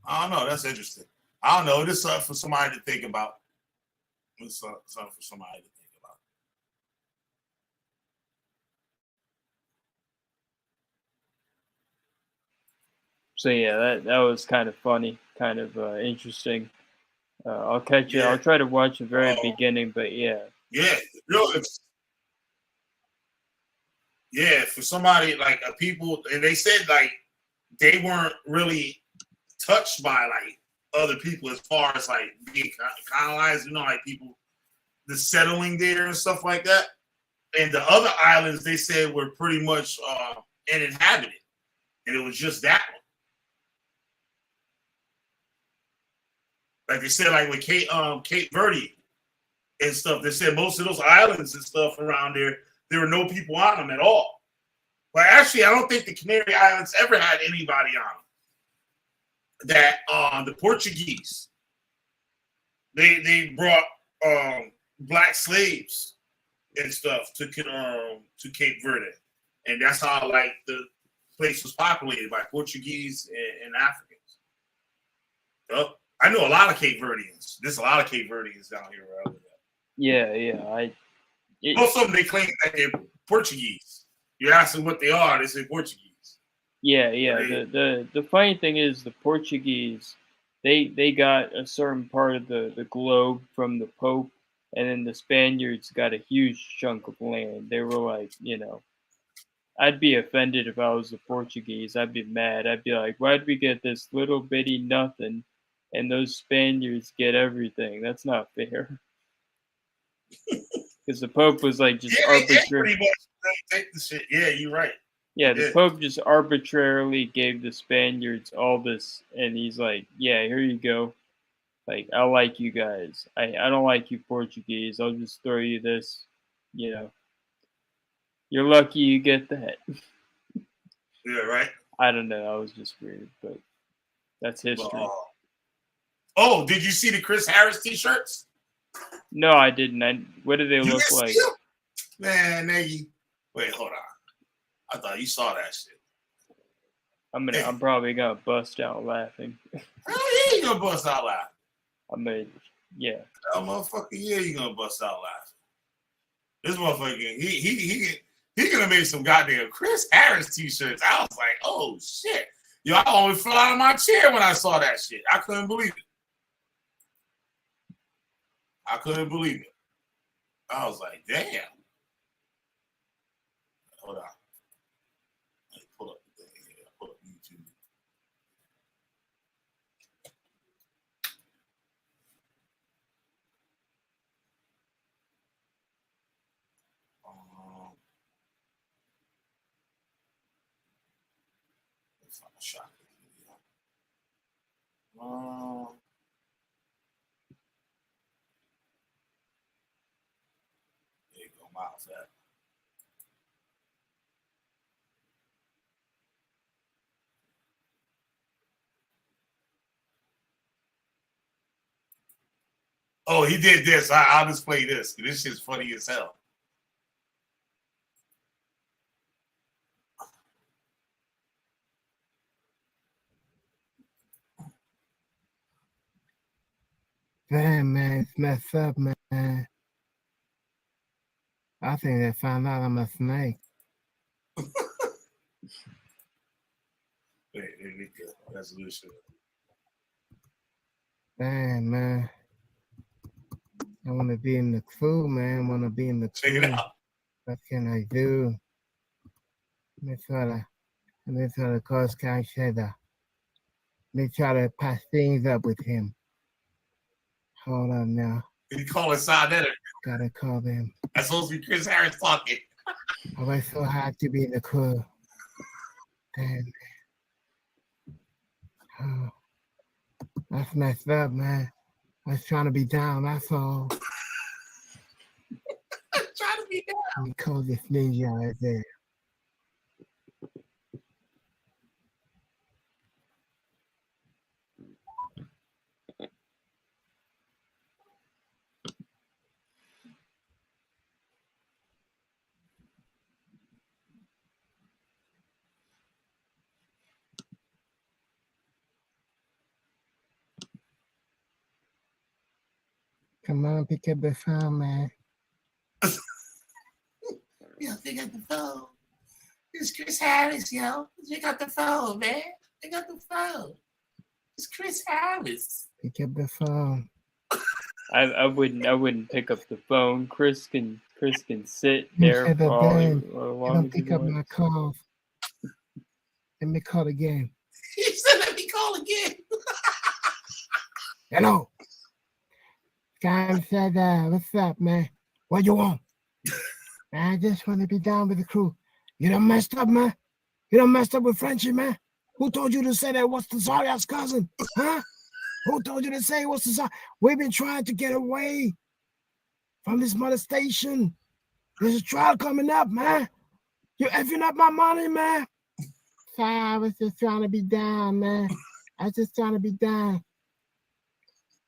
I don't know. That's interesting. I don't know. This is something for somebody to think about. It's something for somebody to think about. So yeah, that was kind of funny, kind of interesting. I'll catch it. Yeah. I'll try to watch the very beginning, but yeah. Yeah. Yeah, for somebody like a people, and they said like they weren't really touched by like other people as far as like being colonized, like people the settling there and stuff like that. And the other islands they said were pretty much uninhabited, and it was just that one. Like they said, like with Cape Verde and stuff, they said most of those islands and stuff around there were no people on them at all. But actually, I don't think the Canary Islands ever had anybody on them. That the Portuguese, they brought black slaves and stuff to Cape Verde, and that's how like the place was populated by Portuguese and Africans. Oh, I know a lot of Cape Verdeans. There's a lot of Cape Verdeans down here where I live at. Yeah. Most of them they claim that they're Portuguese. You ask them what they are, they say Portuguese. Yeah. The funny thing is the Portuguese, they got a certain part of the globe from the Pope, and then the Spaniards got a huge chunk of land. They were like, I'd be offended if I was the Portuguese. I'd be mad. I'd be like, why'd we get this little bitty nothing, and those Spaniards get everything? That's not fair. Because the Pope was like just arbitrary. Pretty much take the shit. Yeah, you're right. Yeah, the Pope just arbitrarily gave the Spaniards all this, and he's like, yeah, here you go. Like, I like you guys. I don't like you Portuguese. I'll just throw you this, You're lucky you get that. Yeah, right. I don't know. That was just weird, but that's history. Oh, did you see the Chris Harris T-shirts? No, I didn't. What do they look like? Man, nigga. Wait, hold on. I thought you saw that shit. I'm probably gonna bust out laughing. Hell yeah, you gonna bust out laughing. Yeah. That motherfucker, yeah, you gonna bust out laughing. This motherfucker, he gonna make some goddamn Chris Harris T-shirts. I was like, oh shit. Yo, I almost fell out of my chair when I saw that shit. I couldn't believe it. I was like, damn. Hold on. Let me pull up the thing here. Pull up YouTube. Let's find a shot video. There you go, Miles. That. Oh, he did this. I'll just play this. This shit's funny as hell. Damn, man, it's messed up, man. I think they found out I'm a snake. Wait, there we go. Resolution. Damn, man. I want to be in the crew, man. I want to be in the crew. Check it out. What can I do? Let me try to cause Canary. Let me try to patch things up with him. Hold on now. He call it side editor. Gotta call them. That's supposed to be Chris Harris talking. I was so hard to be in the crew. Damn. Oh, that's messed up, man. I was trying to be down, that's all. Trying to be down. Let me call this ninja right there. Come on, pick up the phone, man. Yo, pick up the phone. It's Chris Harris, yo. Pick up the phone, man. Pick up the phone. It's Chris Harris. Pick up the phone. I wouldn't pick up the phone. Chris can sit there for all long Don't pick up my calls. Let me call again. He said, let me call again. Hello. Guy said, what's up, man? What you want? I just want to be down with the crew. You done messed up, man. You done messed up with Frenchie, man. Who told you to say that was the sorry ass cousin? Huh? Who told you to say it was the sorry? We've been trying to get away from this molestation. There's a trial coming up, man. You're effing up my money, man. Sorry, I was just trying to be down, man. I was just trying to be down.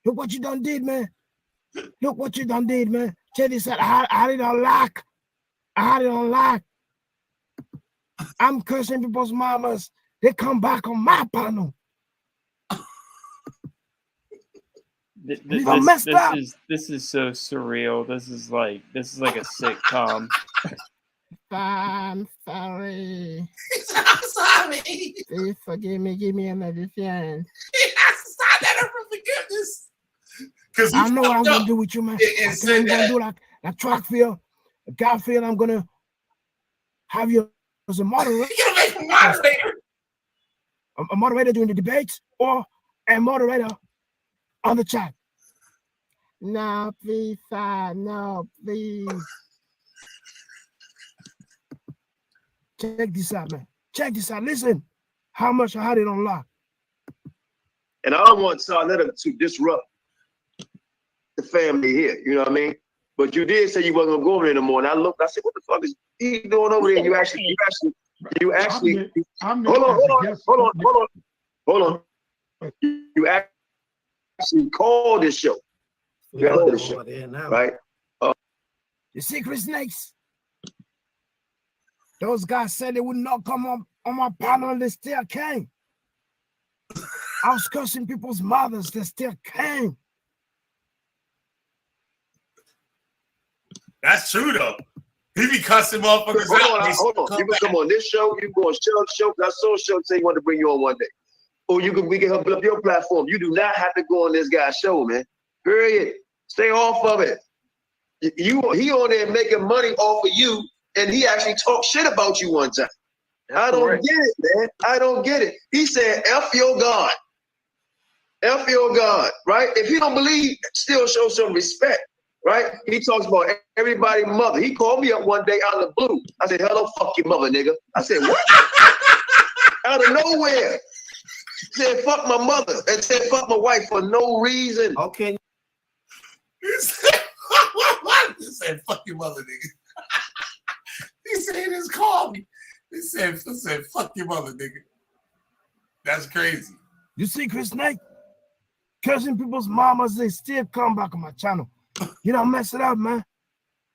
Look what you done did, man. Look what you done did, man. Check this out. I had it on lock. I had it on lock. I'm cursing people's mamas. They come back on my panel. This is so surreal. This is like a sitcom. I'm sorry. I'm sorry. Please forgive me. Give me another chance. He has to sign that up for forgiveness. Because I know what I'm gonna do with you, man. I'm gonna do like track field, golf field. I'm gonna have you as a moderator. You're gonna make a moderator. A moderator during the debates or a moderator on the chat. No, please, no, please. Check this out, man. Check this out. Listen, how much I had it on lock. And I don't want Sarnetta to disrupt the family here. You know what I mean? But you did say you wasn't gonna go over there no more. And I looked, I said, what the fuck is he doing over there? You actually hold on. You actually called this show. You called this show, right? The secret snakes. Those guys said they would not come on my panel, and they still came. I was cursing people's mothers, they still came. That's true though. He be cussing motherfuckers out. Hold on. You can come on this show. You can go on show. I saw a show say he wanted to bring you on one day. Or we can help build up your platform. You do not have to go on this guy's show, man. Period. Stay off of it. He on there making money off of you, and he actually talked shit about you one time. I don't get it, man. I don't get it. He said, F your God. F your God, right? If he don't believe, still show some respect, right? He talks about everybody's mother. He called me up one day out of the blue. I said, hello, fuck your mother, nigga. I said, what? Out of nowhere. Said, fuck my mother. And said, fuck my wife for no reason. Okay. He said, what? He said, fuck your mother, nigga. He said, he just called me. He said, fuck your mother, nigga. That's crazy. You see, Chris Snake? Cursing people's mamas, they still come back on my channel. You don't mess it up, man.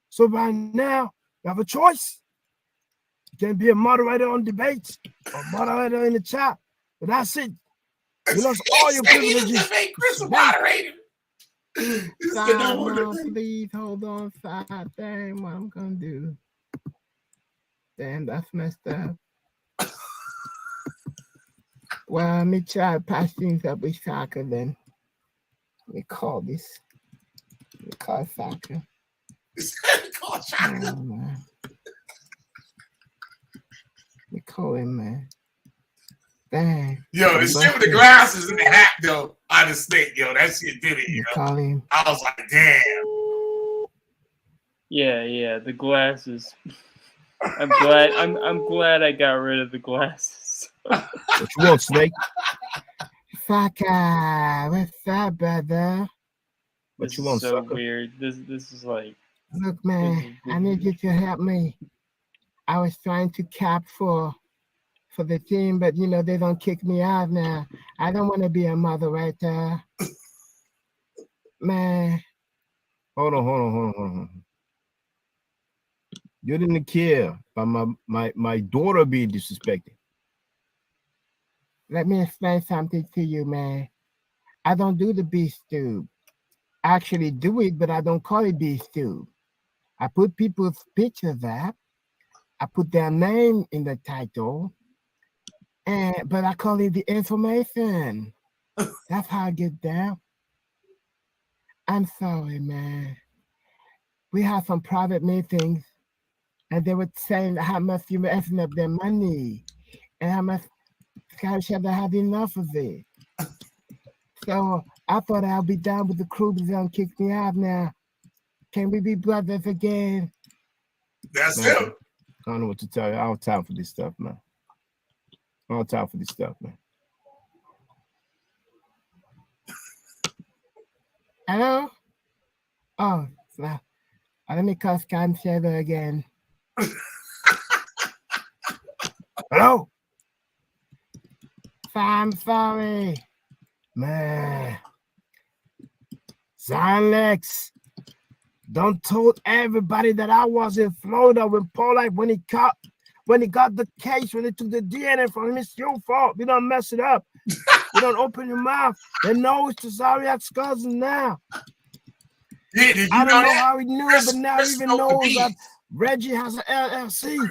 So right now, you have a choice. You can be a moderator on debates or moderator in the chat. But that's it. You lost all your privileges. Chris a moderator. Please hold on. Damn, what I'm gonna do. Damn, that's messed up. Well, let me try to patch things up with soccer then. Let me call this. Let me call soccer. Call Shaka. Oh, man. Let me call him, man. Dang. Yo, the shit with the glasses and the hat, though, on the snake, yo, that shit did it, yo. Call him. I was like, damn. Yeah, the glasses. I'm glad I got rid of the glasses. What you want, Snake? Fucker, what's up, brother? What This you want, is so sucker? weird. This is like, Look, man, I need you to help me. I was trying to cap for the team, but you know they don't kick me out now. I don't want to be a mother right there. Man. Hold on. You didn't care about my daughter being disrespected. Let me explain something to you, man. I don't do the beef stew. I actually do it, but I don't call it beef stew. I put people's pictures up. I put their name in the title, but I call it the information. That's how I get down. I'm sorry, man. We had some private meetings, and they were saying how much you were effing up their money, and how much Sky Shadow had enough of it. So I thought I'll be down with the crew, but they don't kick me out now. Can we be brothers again? That's Man, him. I don't know what to tell you. I don't have time for this stuff, man. Hello? Oh, so, let me call Sky Shadow again. Hello? I'm sorry. Man. Zylex, don't told everybody that I was in Florida with Paulite when he got the case, when they took the DNA from him. It's your fault. You don't mess it up. You don't open your mouth. They know it's the Zariak's cousin now. Yeah, did you I don't know that? how he knew Chris, it, but now Chris even know the knows beef. that Reggie has an LLC.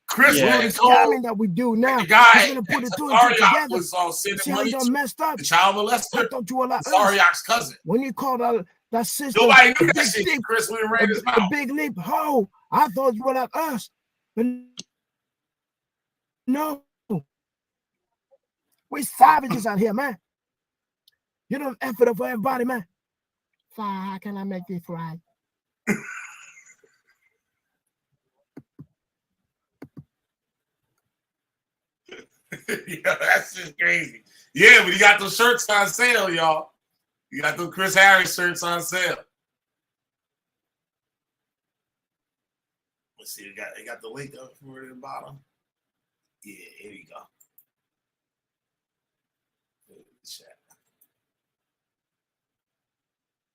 Chris Yeah. really It's told scamming that we do now. the guy He's gonna put that the two and two Zariak together. was See sending how money you done to messed up? the child I molester, thought you were like us. Zariak's cousin. When you called that sister, Nobody knew the that big shit. leap, Chris went and ran his the mouth. big leap, ho! I thought you were like us, but no, we savages out here, man. You don't effort up for everybody, man. So how can I make this right? Yeah, that's just crazy. Yeah, but he got those shirts on sale, y'all. You got those Chris Harris shirts on sale. Let's see. They got the link up for it at the bottom. Yeah, here we go.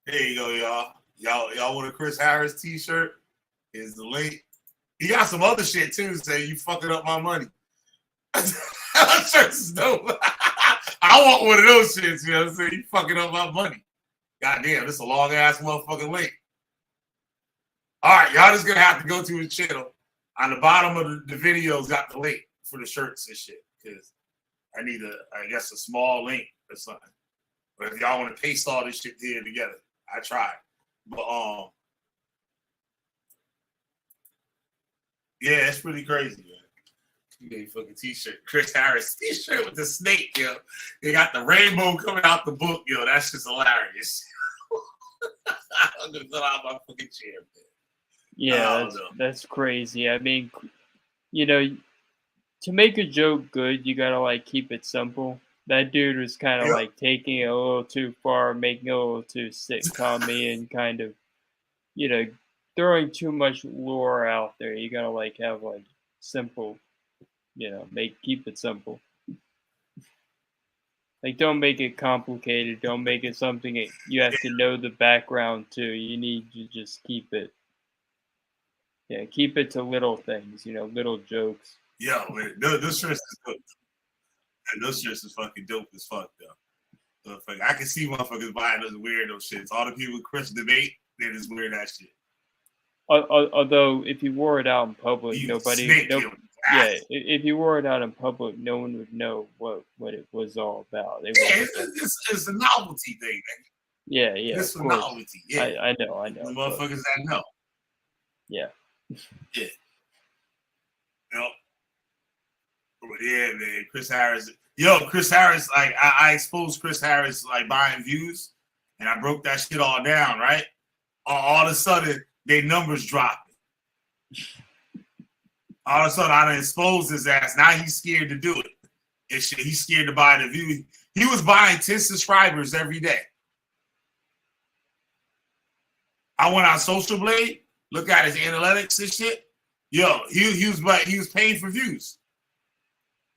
There you go, y'all. Y'all want a Chris Harris t-shirt? Here's the link. He got some other shit too, saying you fucking up my money. That shirt's is dope. I want one of those shits, you know what I'm saying? You fucking up my money. Goddamn, this is a long ass motherfucking link. All right, y'all just gonna have to go to his channel. On the bottom of the video's got the link for the shirts and shit. Because I need I guess a small link or something. But if y'all want to paste all this shit here together, I tried. But yeah, it's pretty crazy, man. You get a fucking t-shirt, Chris Harris t-shirt with the snake, yo. They got the rainbow coming out the book, yo. That's just hilarious. I'm gonna fill out my fucking chair, man. Yeah, that's crazy. I mean, you know, to make a joke good, you gotta like keep it simple. That dude was kind of like taking it a little too far, making it a little too sitcom-y and kind of, you know, throwing too much lore out there. You gotta like have like simple, you know, keep it simple. Like, don't make it complicated. Don't make it something that you have to know the background to. You need to just keep it. Yeah, keep it to little things, you know, little jokes. Yo, man, those shirts is good. And those shirts is fucking dope as fuck, though. I can see motherfuckers buying those weirdo shits. All the people with Chris debate, they just wear that shit. Although, if you wore it out in public, yeah, if you wore it out in public, no one would know what it was all about. It's a novelty thing, man. Yeah, It's a novelty. Yeah, I know. The motherfuckers that know. Yeah. Yeah. Yep. But yeah, man, Chris Harris. Chris Harris, like I exposed Chris Harris like buying views, and I broke that shit all down, right? All of a sudden, their numbers dropping. All of a sudden, I done exposed his ass. Now he's scared to do it. And shit, he's scared to buy the view. He was buying 10 subscribers every day. I went on Social Blade, look at his analytics and shit. Yo, he was paying for views.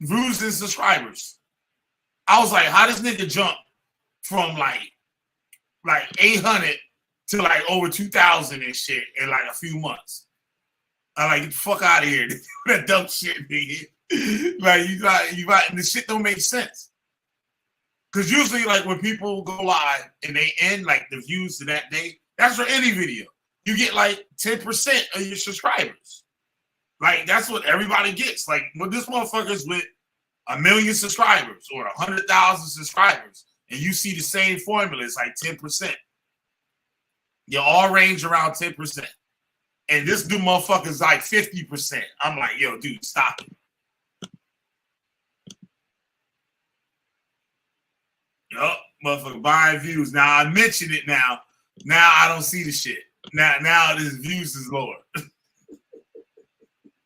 Views and subscribers. I was like, how does nigga jump from like 800 to like over 2,000 and shit in like a few months? I'm like, get the fuck out of here. That dumb shit, nigga. Like you got the shit don't make sense. Cause usually like when people go live and they end like the views to that day, that's for any video. You get like 10% of your subscribers. Like that's what everybody gets. Like when this motherfucker's with 1 million subscribers or 100,000 subscribers, and you see the same formula, it's like 10%. You all range around 10%. And this dude motherfucker's like 50%. I'm like, yo, dude, stop it. Yup, motherfucker buying views. Now I mention it now. Now I don't see the shit. Now his views is lower.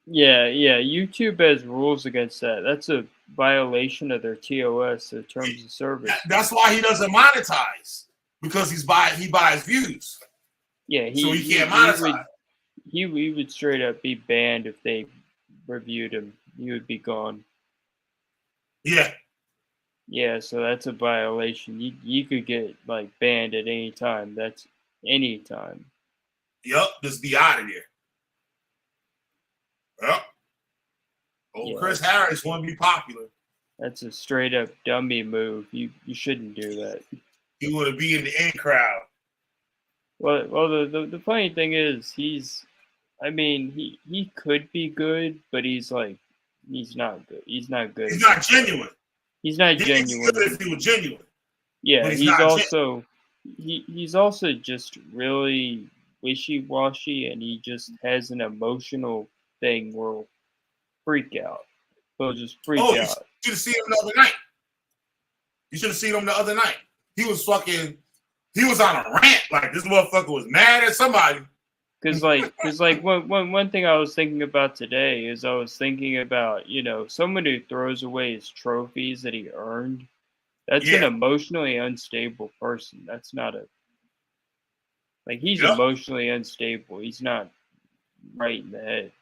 Yeah. YouTube has rules against that. That's a violation of their TOS, their terms of service. That's why he doesn't monetize, because he buys views. Yeah, so he can't monetize. He would straight up be banned if they reviewed him. He would be gone. Yeah. Yeah, so that's a violation. You could get like banned at any time. That's any time. Yup, just be out of there. Yep. Yeah, Chris Harris want to be popular. That's a straight up dummy move. You shouldn't do that. He want to be in the in crowd. Well, the funny thing is he could be good, but he's not good. He's not good. He's not genuine. He's not genuine. If he was genuine. Yeah, he's also just really wishy-washy, and he just has an emotional thing where he'll freak out. He'll just freak out. You should have seen him the other night. You should have seen him the other night. He was on a rant. Like, this motherfucker was mad at somebody. Because one thing I was thinking about today is I was thinking about, someone who throws away his trophies that he earned. That's an emotionally unstable person. That's not he's emotionally unstable. He's not right in the head.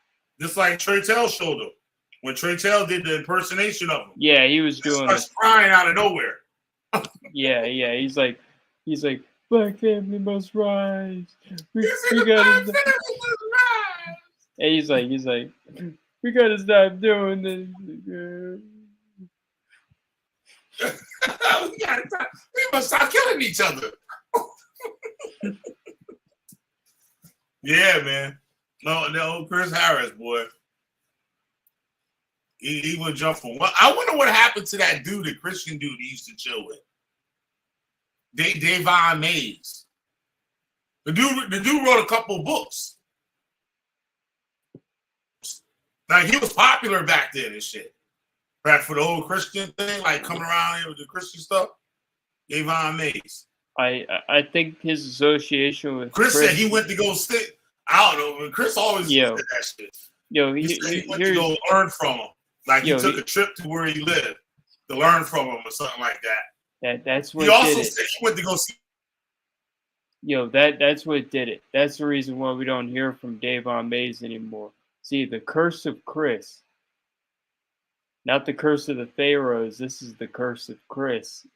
Just like Trey Tail showed him. When Trey Tail did the impersonation of him. Yeah, he was doing starts crying out of nowhere. Yeah. He's like, Black family must rise. We Black gotta. family must rise. And he's like, we gotta stop doing this. We must stop killing each other. Yeah, man. No, Chris Harris, boy. He would jump from one. I wonder what happened to that dude, the Christian dude he used to chill with. Davon Mays. The dude wrote a couple books. Like he was popular back then and shit. Back for the whole Christian thing, like coming around here with the Christian stuff. Davon Mays. I think his association with Chris said he went to go sit. I don't know. Chris always did that shit. He went to go learn from him. Like he took a trip to where he lived to learn from him or something like that. That's what he also said he went to go see. That's what did it. That's the reason why we don't hear from Davon Mays anymore. See, the curse of Chris. Not the curse of the Pharaohs. This is the curse of Chris.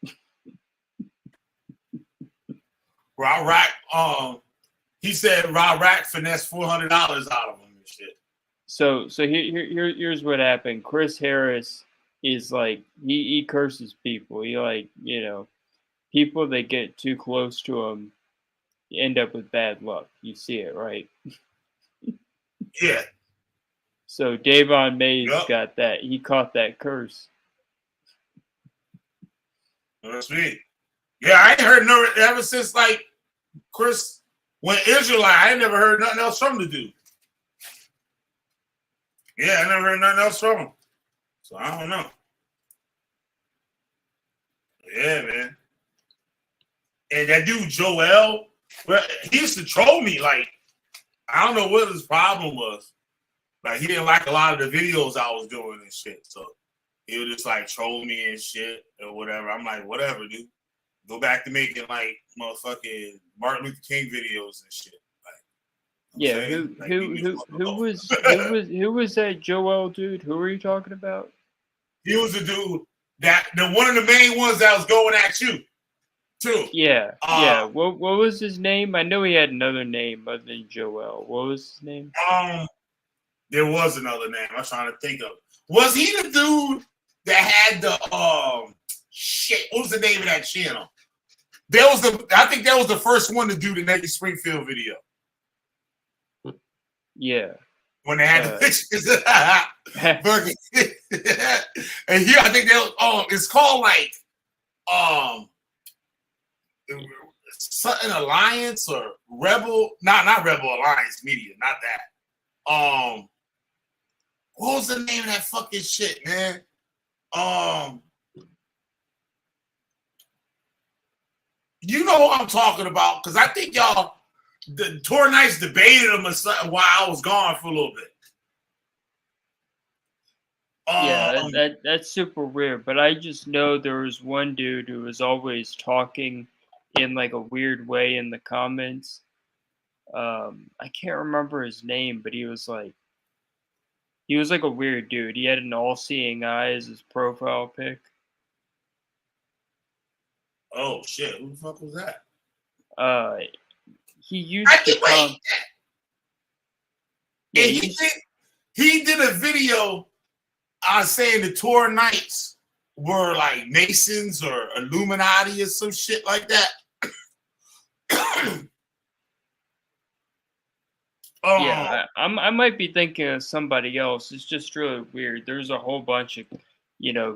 He said Rack finessed $400 out of him and shit. So here's what happened. Chris Harris is like he curses people. He people that get too close to him end up with bad luck. You see it, right? Yeah. So Davon Mays got that. He caught that curse. That's me. Yeah, I ain't heard ever since like Chris went Israelite. I ain't never heard nothing else from the dude. Yeah, I never heard nothing else from him. So I don't know. Yeah, man. And that dude Joel, well, he used to troll me. Like, I don't know what his problem was. Like, he didn't like a lot of the videos I was doing and shit. So he would just like troll me and shit or whatever. I'm like, whatever, dude. Go back to making like motherfucking Martin Luther King videos and shit. Yeah, who was that Joel dude? Who are you talking about? He was the dude the one of the main ones that was going at you too. Yeah. What was his name? I know he had another name other than Joel. What was his name? There was another name. I'm trying to think of. Was he the dude that had the shit? What was the name of that channel? I think that was the first one to do the Naked Springfield video. Yeah. When they had the pictures. And here I think it's called like something Alliance or Rebel. Not Rebel Alliance Media, not that. What was the name of that fucking shit, man? You know what I'm talking about, because I think y'all the Tour Nights debated him or something while I was gone for a little bit. Yeah, that's super weird. But I just know there was one dude who was always talking in like a weird way in the comments. I can't remember his name, but he was like a weird dude. He had an all-seeing eye as his profile pic. Oh shit! Who the fuck was that? He used to come. Yeah, he did a video saying the Tour Knights were like Masons or Illuminati or some shit like that. Yeah, I might be thinking of somebody else. It's just really weird. There's a whole bunch of,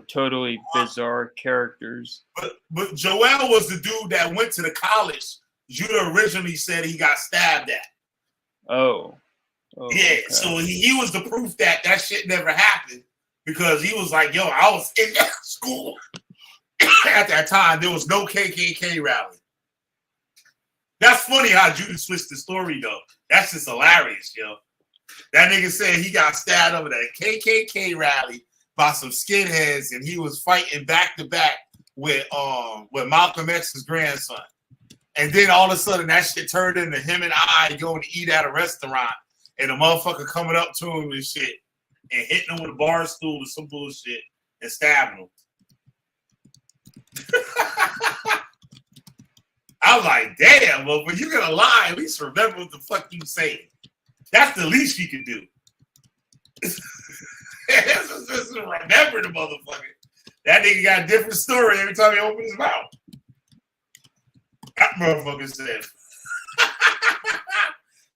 totally bizarre characters. But Joel was the dude that went to the college Judah originally said he got stabbed at. Oh yeah. Okay. So he was the proof that shit never happened, because he was like, yo, I was in that school at that time. There was no KKK rally. That's funny how Judah switched the story, though. That's just hilarious, yo. That nigga said he got stabbed over that KKK rally by some skinheads, and he was fighting back to back with Malcolm X's grandson. And then all of a sudden that shit turned into him and I going to eat at a restaurant. and the motherfucker coming up to him and shit, and hitting him with a bar stool or some bullshit, and stabbing him. I was like, damn, well, when you're gonna lie, at least remember what the fuck you saying. That's the least you can do. Just remember the motherfucker. That nigga got a different story every time he opens his mouth. That motherfucker said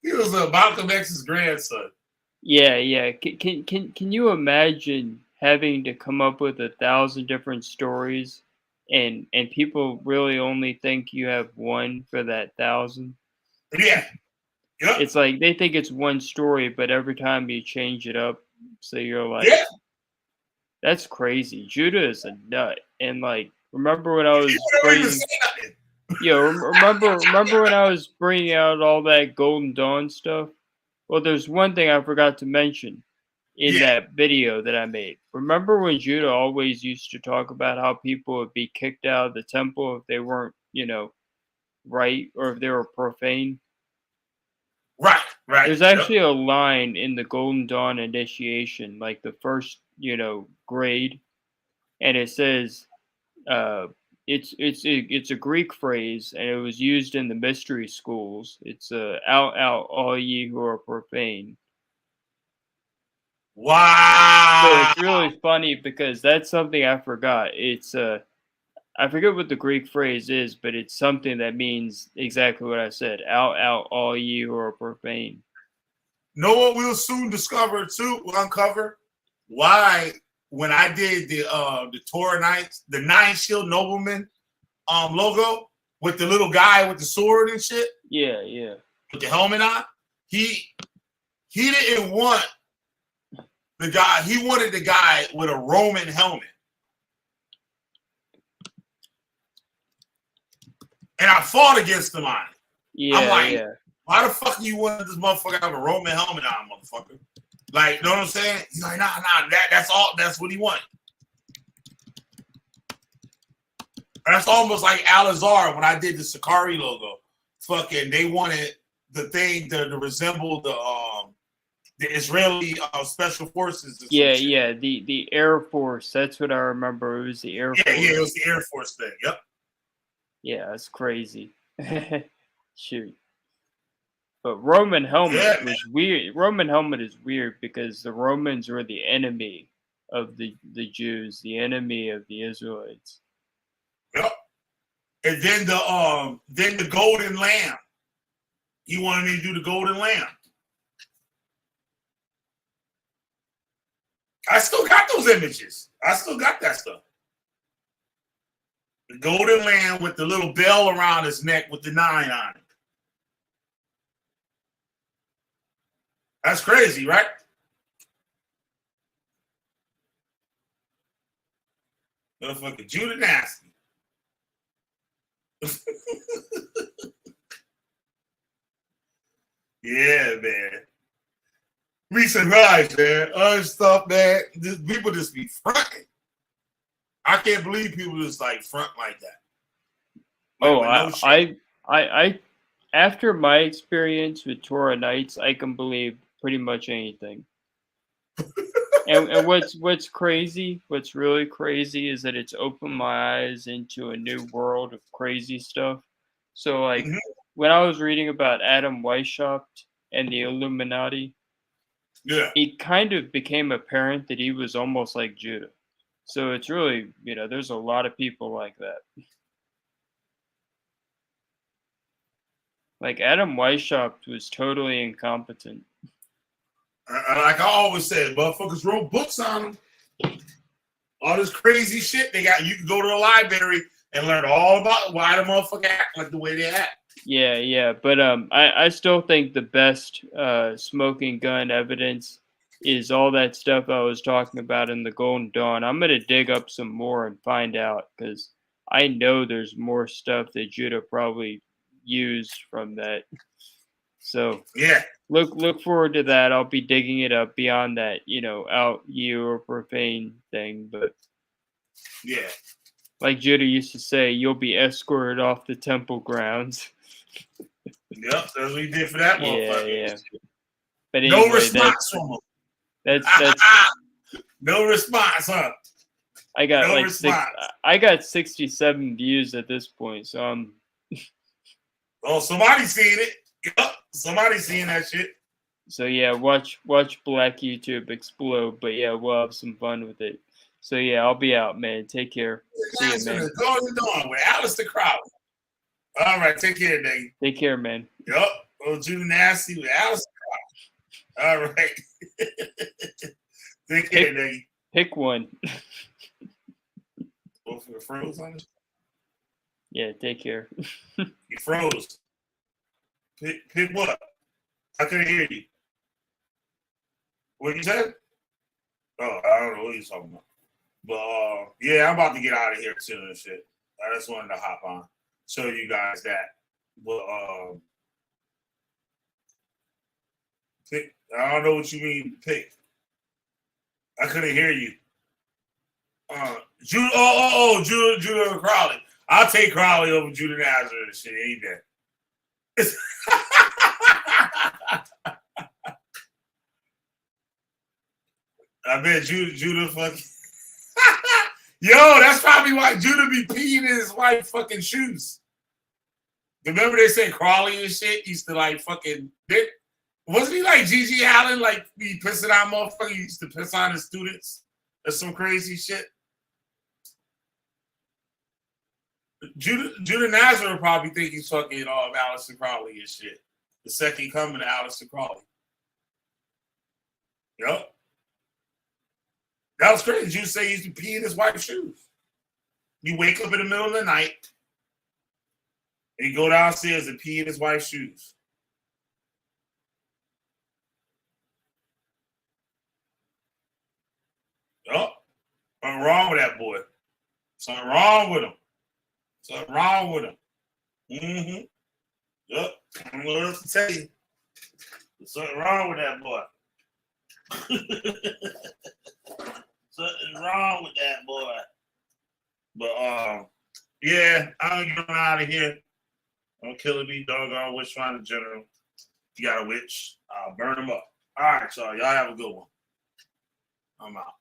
he was Malcolm X's grandson. Yeah. Can you imagine having to come up with 1,000 different stories, and people really only think you have one for that 1,000? Yeah. Yep. It's like they think it's one story, but every time you change it up, so you're like, Yeah. That's crazy. Judah is a nut. And like, remember when I was remember when I was bringing out all that Golden Dawn stuff? Well, there's one thing I forgot to mention in that video that I made. Remember when Judah always used to talk about how people would be kicked out of the temple if they weren't, right, or if they were profane? Right. There's actually a line in the Golden Dawn initiation, like the first, grade, and it says, it's a Greek phrase, and it was used in the mystery schools. It's out all ye who are profane. Wow. So it's really funny because that's something I forgot. It's I forget what the Greek phrase is, but it's something that means exactly what I said. Out all ye who are profane. Know what we'll soon discover too? We'll uncover why when I did the Torah Knights, the Nine Shield Nobleman logo with the little guy with the sword and shit. Yeah. With the helmet on, he didn't want the guy. He wanted the guy with a Roman helmet. And I fought against him on it. Yeah, I'm like, why the fuck you want this motherfucker to have a Roman helmet on, motherfucker? Like, you know what I'm saying? He's like, nah, that's all. That's what he wanted. That's almost like Al-Azhar when I did the Sakari logo. Fucking, they wanted the thing to resemble the Israeli special forces. Yeah. The Air Force. That's what I remember. It was the Air Force. Yeah, it was the Air Force thing. Yep. Yeah, that's crazy. Shoot. But Roman helmet was weird. Roman helmet is weird because the Romans were the enemy of the Jews, the enemy of the Israelites. Yep. And then the golden lamb. He wanted me to do the golden lamb. I still got those images. I still got that stuff. The golden lamb with the little bell around his neck with the 9 on it. That's crazy, right? Motherfucker, Judah Nasty. Yeah, man. We surprised, man. Other stuff, man. People just be fronting. I can't believe people just like front like that. I after my experience with Torah Knights, I can believe pretty much anything. and what's crazy, what's really crazy is that it's opened my eyes into a new world of crazy stuff. So like when I was reading about Adam Weishaupt and the Illuminati, it kind of became apparent that he was almost like Judah. So it's really, there's a lot of people like that. Like Adam Weishaupt was totally incompetent. Like I always said, motherfuckers wrote books on them. All this crazy shit they got. You can go to the library and learn all about why the motherfucker act like the way they act. Yeah. But I still think the best smoking gun evidence is all that stuff I was talking about in the Golden Dawn. I'm gonna dig up some more and find out because I know there's more stuff that Judah probably used from that. So look forward to that. I'll be digging it up beyond that, out you or profane thing. But like Judah used to say, you'll be escorted off the temple grounds. Yep, that's what he did for that motherfucker. Yeah. But No anyway, response from him. that's No response, huh? I got No like response. I got 67 views at this point, so Oh, somebody seen it. Yup, somebody seen that shit. so yeah, watch Black YouTube explode. But yeah, we'll have some fun with it. So yeah, I'll be out, man. Take care. See you, man. Going on with Alistair Crowley. All right, take care, Nate. Take care, man. Yup, old Judy Nasty with Alistair Crowley. All right. Take care, Nate. Pick one. Both of the froze on it. Yeah, take care. You froze. Pick what? I couldn't hear you. What you said? Oh, I don't know what you're talking about. But yeah, I'm about to get out of here too and shit. I just wanted to hop on, show you guys that. But pick, I don't know what you mean pick. I couldn't hear you. Judah Crowley. I'll take Crowley over Judah Nazareth and shit any day. I bet Judah fucking. Yo, that's probably why Judah be peeing in his wife's fucking shoes. Remember they said Crawley and shit used to like fucking. Wasn't he like Gigi Allen? Like be pissing on motherfuckers. He used to piss on his students or some crazy shit. Judah Nazareth probably think he's fucking Aleister Crowley and shit. The second coming of Aleister Crowley. Yup. That was crazy. You say he used to pee in his wife's shoes. You wake up in the middle of the night and you go downstairs and pee in his wife's shoes. Yup. Something wrong with that boy. Something wrong with him. Something wrong with him. Mm-hmm. Yup. I don't know what else to tell you. There's something wrong with that boy. Something wrong with that boy. But yeah, I'm getting out of here. I'm killing me, doggone witch finder general. If you got a witch, I'll burn them up. All right, y'all. Y'all have a good one. I'm out.